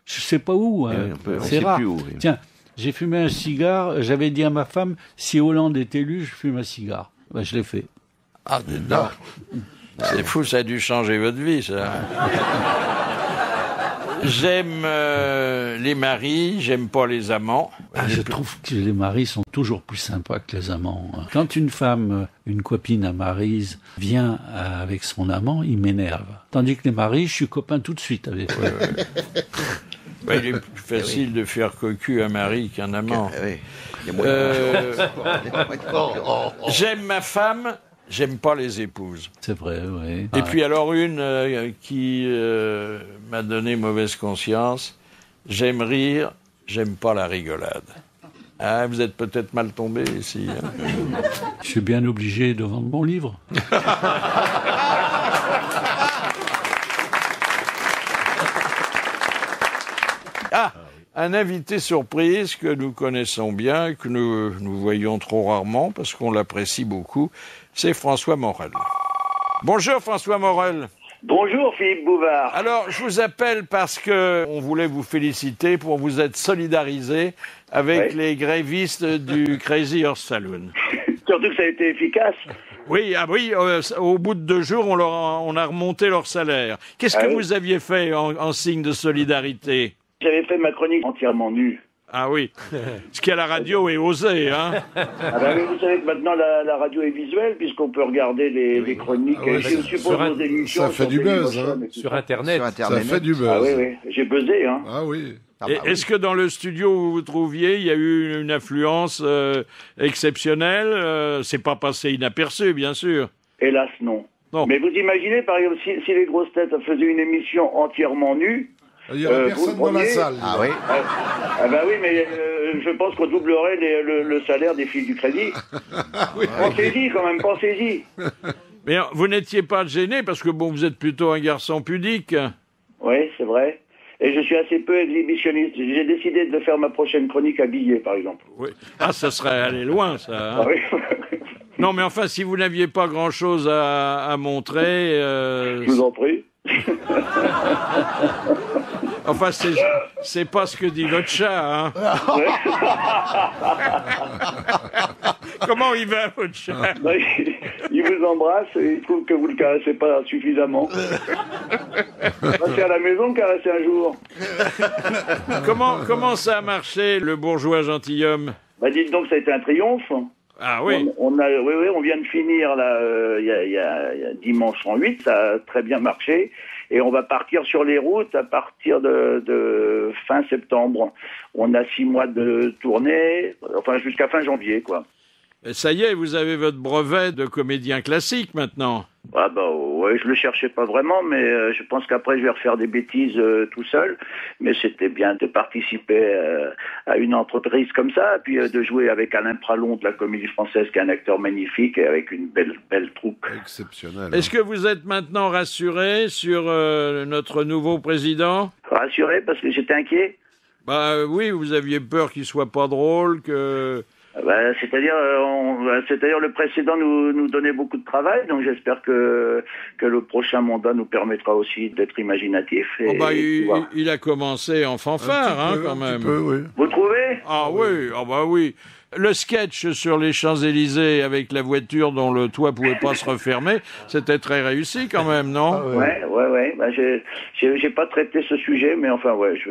je sais pas où. Hein. on C'est sait rare. plus où, oui. Tiens, j'ai fumé un cigare. J'avais dit à ma femme, si Hollande est élu, je fume un cigare. Ben, je l'ai fait. Ah, non. C'est fou, ça a dû changer votre vie, ça. J'aime les maris, j'aime pas les amants. Je trouve que les maris sont toujours plus sympas que les amants. Quand une femme, une copine à Maryse, vient avec son amant, il m'énerve. Tandis que les maris, je suis copain tout de suite avec eux. Ouais, il est plus facile de faire cocu un mari qu'un amant. Oui. Il y a moins J'aime ma femme, j'aime pas les épouses. C'est vrai, oui. Et puis alors une qui m'a donné mauvaise conscience, j'aime rire, j'aime pas la rigolade. Ah, vous êtes peut-être mal tombé ici. Hein. Je suis bien obligé de vendre mon livre. Ah, un invité surprise que nous connaissons bien, que nous voyons trop rarement parce qu'on l'apprécie beaucoup, c'est François Morel. Bonjour François Morel. Bonjour Philippe Bouvard. Alors, je vous appelle parce que on voulait vous féliciter pour vous être solidarisé avec les grévistes du Crazy Horse Saloon. Surtout que ça a été efficace. Oui, au bout de 2 jours, on a remonté leur salaire. Qu'est-ce que vous aviez fait en signe de solidarité? J'avais fait ma chronique entièrement nue. Ah oui, ce qui à la radio est osé, hein. Ah ben oui, vous savez que maintenant la radio est visuelle puisqu'on peut regarder les chroniques. Je suppose nos émissions. Ça fait du buzz, hein. Sur Internet. Ça fait du buzz. Ah oui, oui, j'ai buzzé, hein. Ah oui. Est-ce que dans le studio où vous vous trouviez, il y a eu une influence exceptionnelle? C'est pas passé inaperçu, bien sûr. Hélas, non. Mais vous imaginez, par exemple, si les grosses têtes faisaient une émission entièrement nue. Il n'y aurait personne dans la salle. Ah oui. Ah bah oui, mais je pense qu'on doublerait le salaire des filles du crédit. Oui. Pensez-y quand même, pensez-y. Mais vous n'étiez pas gêné parce que bon, vous êtes plutôt un garçon pudique. Oui. vrai. Et je suis assez peu exhibitionniste. J'ai décidé de faire ma prochaine chronique habillée, par exemple. Oui. Ah, ça serait aller loin, ça. Hein. Ah oui. Non, mais enfin, si vous n'aviez pas grand-chose à montrer... Je vous en prie. Enfin, c'est pas ce que dit votre chat, hein. Comment il va, votre chat? Il vous embrasse et il trouve que vous le caressez pas suffisamment. Passez à la maison, caresser un jour. Comment ça a marché, le bourgeois gentilhomme? Bah dites donc, ça a été un triomphe. Ah oui. On vient de finir là, il y a dimanche en 8, ça a très bien marché. Et on va partir sur les routes à partir de fin septembre. On a 6 mois de tournée, enfin jusqu'à fin janvier, quoi. Et ça y est, vous avez votre brevet de comédien classique maintenant. Ah bah ouais, je le cherchais pas vraiment, mais je pense qu'après je vais refaire des bêtises tout seul. Mais c'était bien de participer à une entreprise comme ça, puis de jouer avec Alain Pralon de la Comédie Française, qui est un acteur magnifique et avec une belle troupe. Exceptionnel. Est-ce que vous êtes maintenant rassuré sur notre nouveau président? Rassuré parce que j'étais inquiet. Bah oui, vous aviez peur qu'il soit pas drôle, que... C'est-à-dire le précédent nous donnait beaucoup de travail, donc j'espère que le prochain mandat nous permettra aussi d'être imaginatif. Il a commencé en fanfare, quand même. Oui. Vous trouvez? Ah oui. Le sketch sur les Champs-Élysées avec la voiture dont le toit pouvait pas se refermer, c'était très réussi quand même, non? Ouais. Bah, j'ai pas traité ce sujet, mais enfin, ouais, je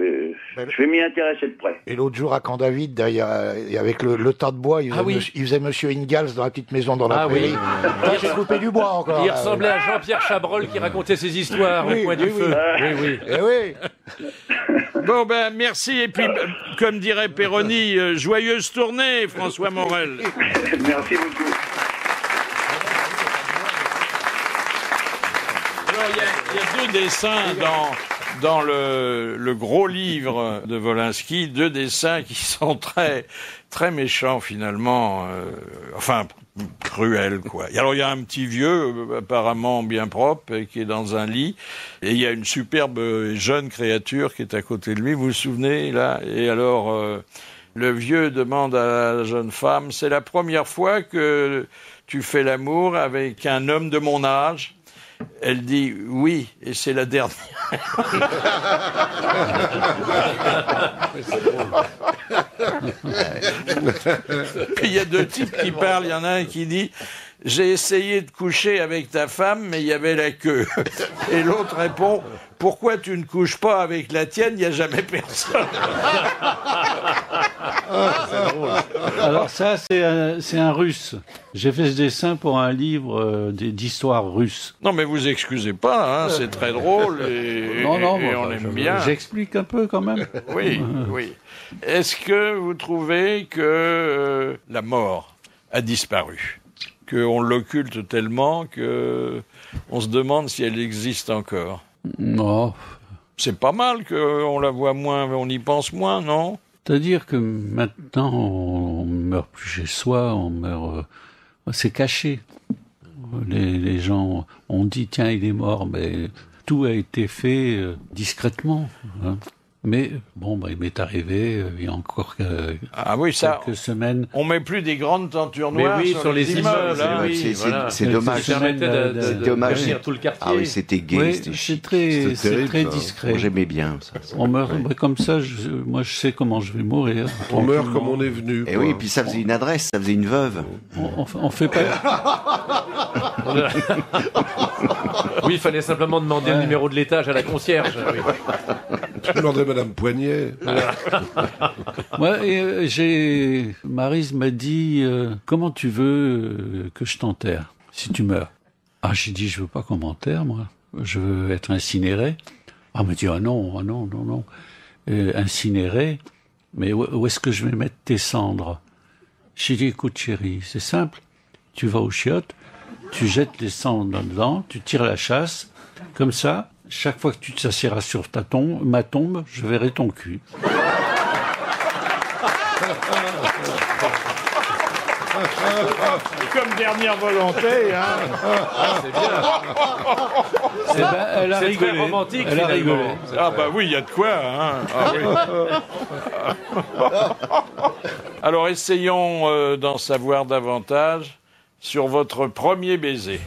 vais m'y intéresser de près. Et l'autre jour à Camp David, derrière, avec le tas de bois, il faisait Monsieur Ingalls dans la petite maison dans la prairie. J'ai coupé du bois encore. Il ressemblait à Jean-Pierre Chabrol qui racontait ses histoires au coin du feu. Oui. Eh oui. Bon ben merci, et puis comme dirait Perroni, joyeuse tournée, François Morel. Merci beaucoup. Alors il y a 2 dessins dans le gros livre de Wolinski, 2 dessins qui sont très très méchants finalement, enfin cruels quoi. Et alors il y a un petit vieux apparemment bien propre qui est dans un lit, et il y a une superbe jeune créature qui est à côté de lui, vous vous souvenez là? Et alors le vieux demande à la jeune femme: c'est la première fois que tu fais l'amour avec un homme de mon âge? Elle dit oui, et c'est la dernière. Puis il y a 2 types qui parlent, il y en a un qui dit: j'ai essayé de coucher avec ta femme, mais il y avait la queue. Et l'autre répond: pourquoi tu ne couches pas avec la tienne, il n'y a jamais personne. C'est drôle. Alors ça, c'est un russe. J'ai fait ce dessin pour un livre d'histoire russe. Non, mais vous excusez pas, hein, c'est très drôle et on aime bien. J'explique un peu quand même. Oui. Est-ce que vous trouvez que la mort a disparu, qu'on l'occulte tellement que on se demande si elle existe encore? Non. C'est pas mal qu'on la voit moins, on y pense moins, non? C'est-à-dire que maintenant, on meurt plus chez soi, on meurt... c'est caché. Les gens ont dit, tiens, il est mort, mais tout a été fait discrètement. Hein. Mais bon, il m'est arrivé, il y a encore quelques semaines. On met plus des grandes tentures noires sur les immeubles. C'est dommage. Ça permettait de bannir tout le quartier. Ah oui, c'était gai, c'était chic. C'est très discret. J'aimais bien ça. On meurt comme ça, moi je sais comment je vais mourir. On meurt comme on est venu. Et oui, puis ça faisait une adresse, ça faisait une veuve. On fait pas... Oui, il fallait simplement demander le numéro de l'étage à la concierge. Je demandais Madame Poignet. Maryse m'a dit comment tu veux que je t'enterre si tu meurs? Ah, j'ai dit je veux pas qu'on m'enterre, moi. Je veux être incinéré. Ah, elle m'a dit non. Incinéré. Mais où est-ce que je vais mettre tes cendres? J'ai dit écoute chérie, c'est simple. Tu vas aux chiottes, tu jettes les cendres dedans, tu tires la chasse, comme ça. Chaque fois que tu t'assieras sur ma tombe, je verrai ton cul. Comme dernière volonté, hein. C'est bien. Elle a C'est rigolé. très romantique, Elle a finalement. rigolé. Ah bah oui, il y a de quoi, hein. Ah oui. Alors essayons d'en savoir davantage sur votre premier baiser.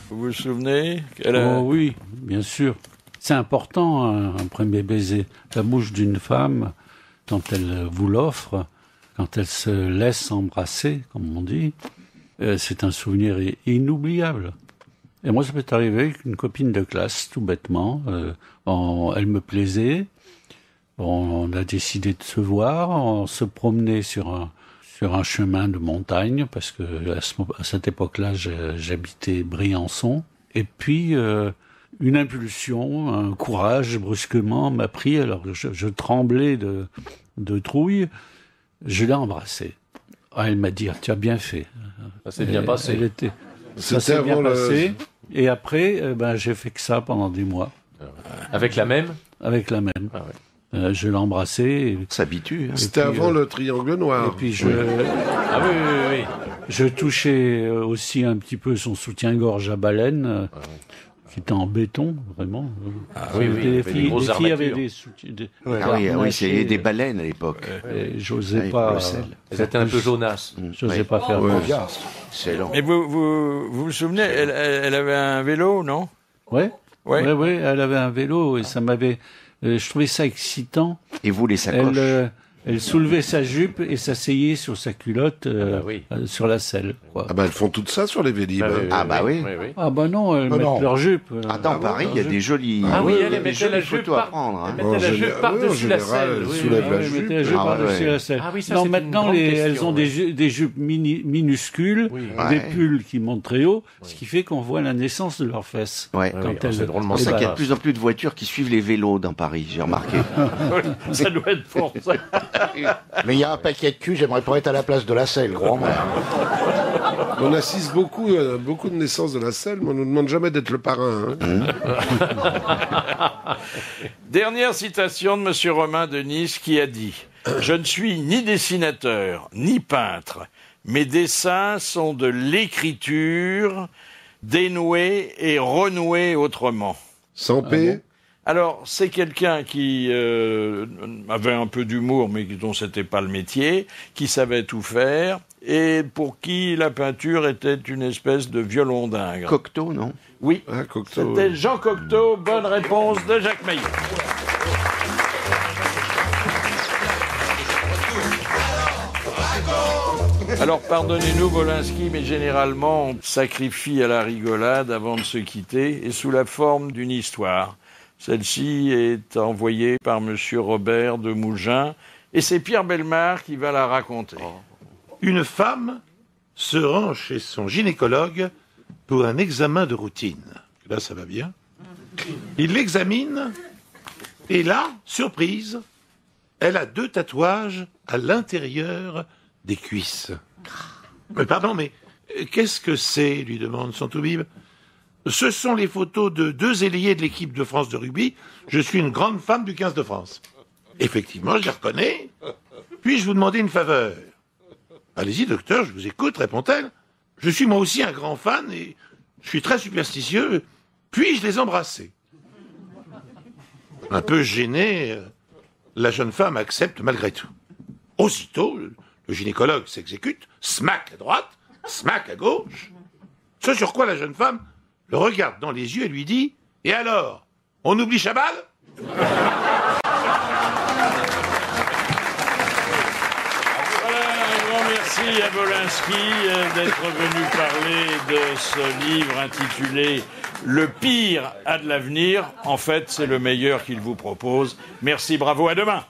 Vous vous souvenez Oh oui, bien sûr. C'est important, un premier baiser. La bouche d'une femme, quand elle vous l'offre, quand elle se laisse embrasser, comme on dit, c'est un souvenir inoubliable. Et moi, ça m'est arrivé avec une copine de classe, tout bêtement. Elle me plaisait. On a décidé de se voir. On se promenait sur un chemin de montagne, parce que à cette époque-là, j'habitais Briançon. Et puis, une impulsion, un courage, brusquement, m'a pris. Alors, je tremblais de trouille. Je l'ai embrassée. Ah, elle m'a dit, tu as bien fait. Ça s'est bien passé. Ça s'est bien passé. Et après, j'ai fait que ça pendant des mois. Avec la même? Avec la même. Ah ouais. Je l'ai embrassé. S'habitue. Hein. C'était avant le triangle noir. Et puis Ah oui. Je touchais aussi un petit peu son soutien-gorge à baleine, qui était en béton, vraiment. Ah oui, Les filles avaient des soutiens. C'est des baleines à l'époque. J'osais pas. Elles étaient un peu jaunasses. J'osais pas faire confiance. Excellent. Et vous vous souvenez, elle avait un vélo, non? Ouais, elle avait un vélo et ça m'avait... je trouvais ça excitant. Et vous, les sacoches? Elle soulevait sa jupe et s'asseyait sur sa culotte sur la selle. Quoi. Ah bah elles font tout ça sur les Vélib. Ah bah oui. Ah bah non, elles mettent leur jupe. Dans Paris, il y a des jolies... Ah oui, elle mettait la jupe photos à prendre. Elle mettait la jupe par-dessus la selle. Elle soulève la jupe. Mettait la jupe par-dessus la selle. Ah oui, ça, non, c'est maintenant, une grande elles question, ont des jupes minuscules, des pulls qui montent très haut, ce qui fait qu'on voit la naissance de leurs fesses. Ouais. C'est drôlement C'est pour ça qu'il y a de ça. plus en plus de voitures qui suivent les vélos dans Paris, j'ai remarqué. Ça doit être pour ça. Mais il y a un paquet de cul, j'aimerais pas être à la place de la selle, grand-mère. On assiste beaucoup de naissances de la selle, mais on nous demande jamais d'être le parrain. Hein. Dernière citation de Monsieur Romain de Nice qui a dit « Je ne suis ni dessinateur, ni peintre. Mes dessins sont de l'écriture, dénouée et renouée autrement. » Sans paix. Alors, c'est quelqu'un qui avait un peu d'humour, mais dont c'était pas le métier, qui savait tout faire, et pour qui la peinture était une espèce de violon d'ingre. Cocteau, non? Oui, Cocteau. c'était Jean Cocteau. Bonne réponse de Jacques Meillet. Alors, pardonnez-nous, Wolinski, mais généralement, on sacrifie à la rigolade avant de se quitter, et sous la forme d'une histoire. Celle-ci est envoyée par Monsieur Robert de Mougins, et c'est Pierre Bellemare qui va la raconter. Une femme se rend chez son gynécologue pour un examen de routine. Là, ça va bien. Il l'examine, et là, surprise, elle a 2 tatouages à l'intérieur des cuisses. Pardon, mais qu'est-ce que c'est, lui demande son toubib. Ce sont les photos de 2 ailiers de l'équipe de France de rugby. Je suis une grande femme du 15 de France. Effectivement, je les reconnais. Puis-je vous demander une faveur? Allez-y, docteur, je vous écoute, répond-elle. Je suis moi aussi un grand fan et je suis très superstitieux. Puis-je les embrasser? Un peu gênée, la jeune femme accepte malgré tout. Aussitôt, le gynécologue s'exécute, smack à droite, smack à gauche. Ce sur quoi la jeune femme le regarde dans les yeux et lui dit « Et alors, on oublie Chabal ?» Merci à Wolinski d'être venu parler de ce livre intitulé « Le pire a de l'avenir ». En fait, c'est le meilleur qu'il vous propose. Merci, bravo, à demain.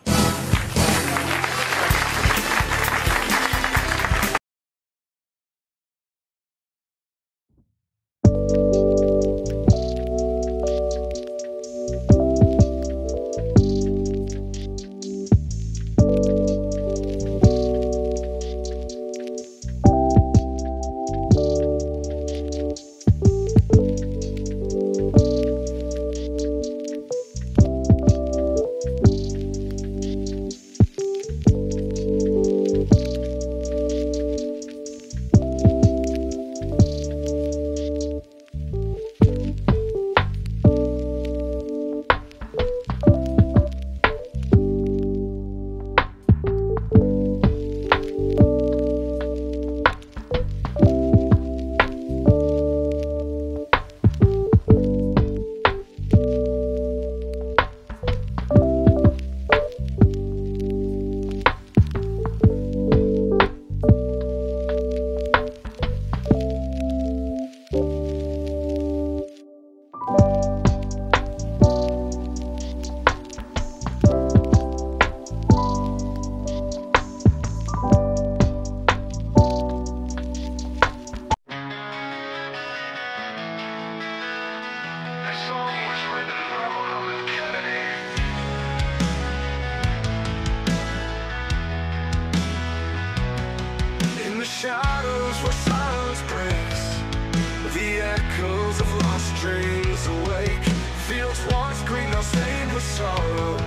is green, now stained with sorrow.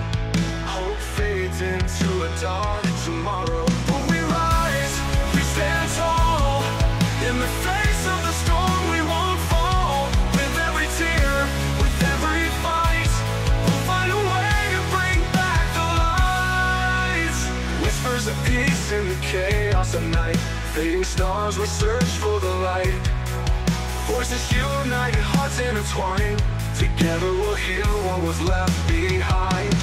Hope fades into a dark tomorrow. But we rise, we stand tall. In the face of the storm, we won't fall. With every tear, with every fight, we'll find a way to bring back the lights. Whispers of peace in the chaos of night. Fading stars will search for the light. Voices unite, hearts intertwine. Together we'll heal what was left behind.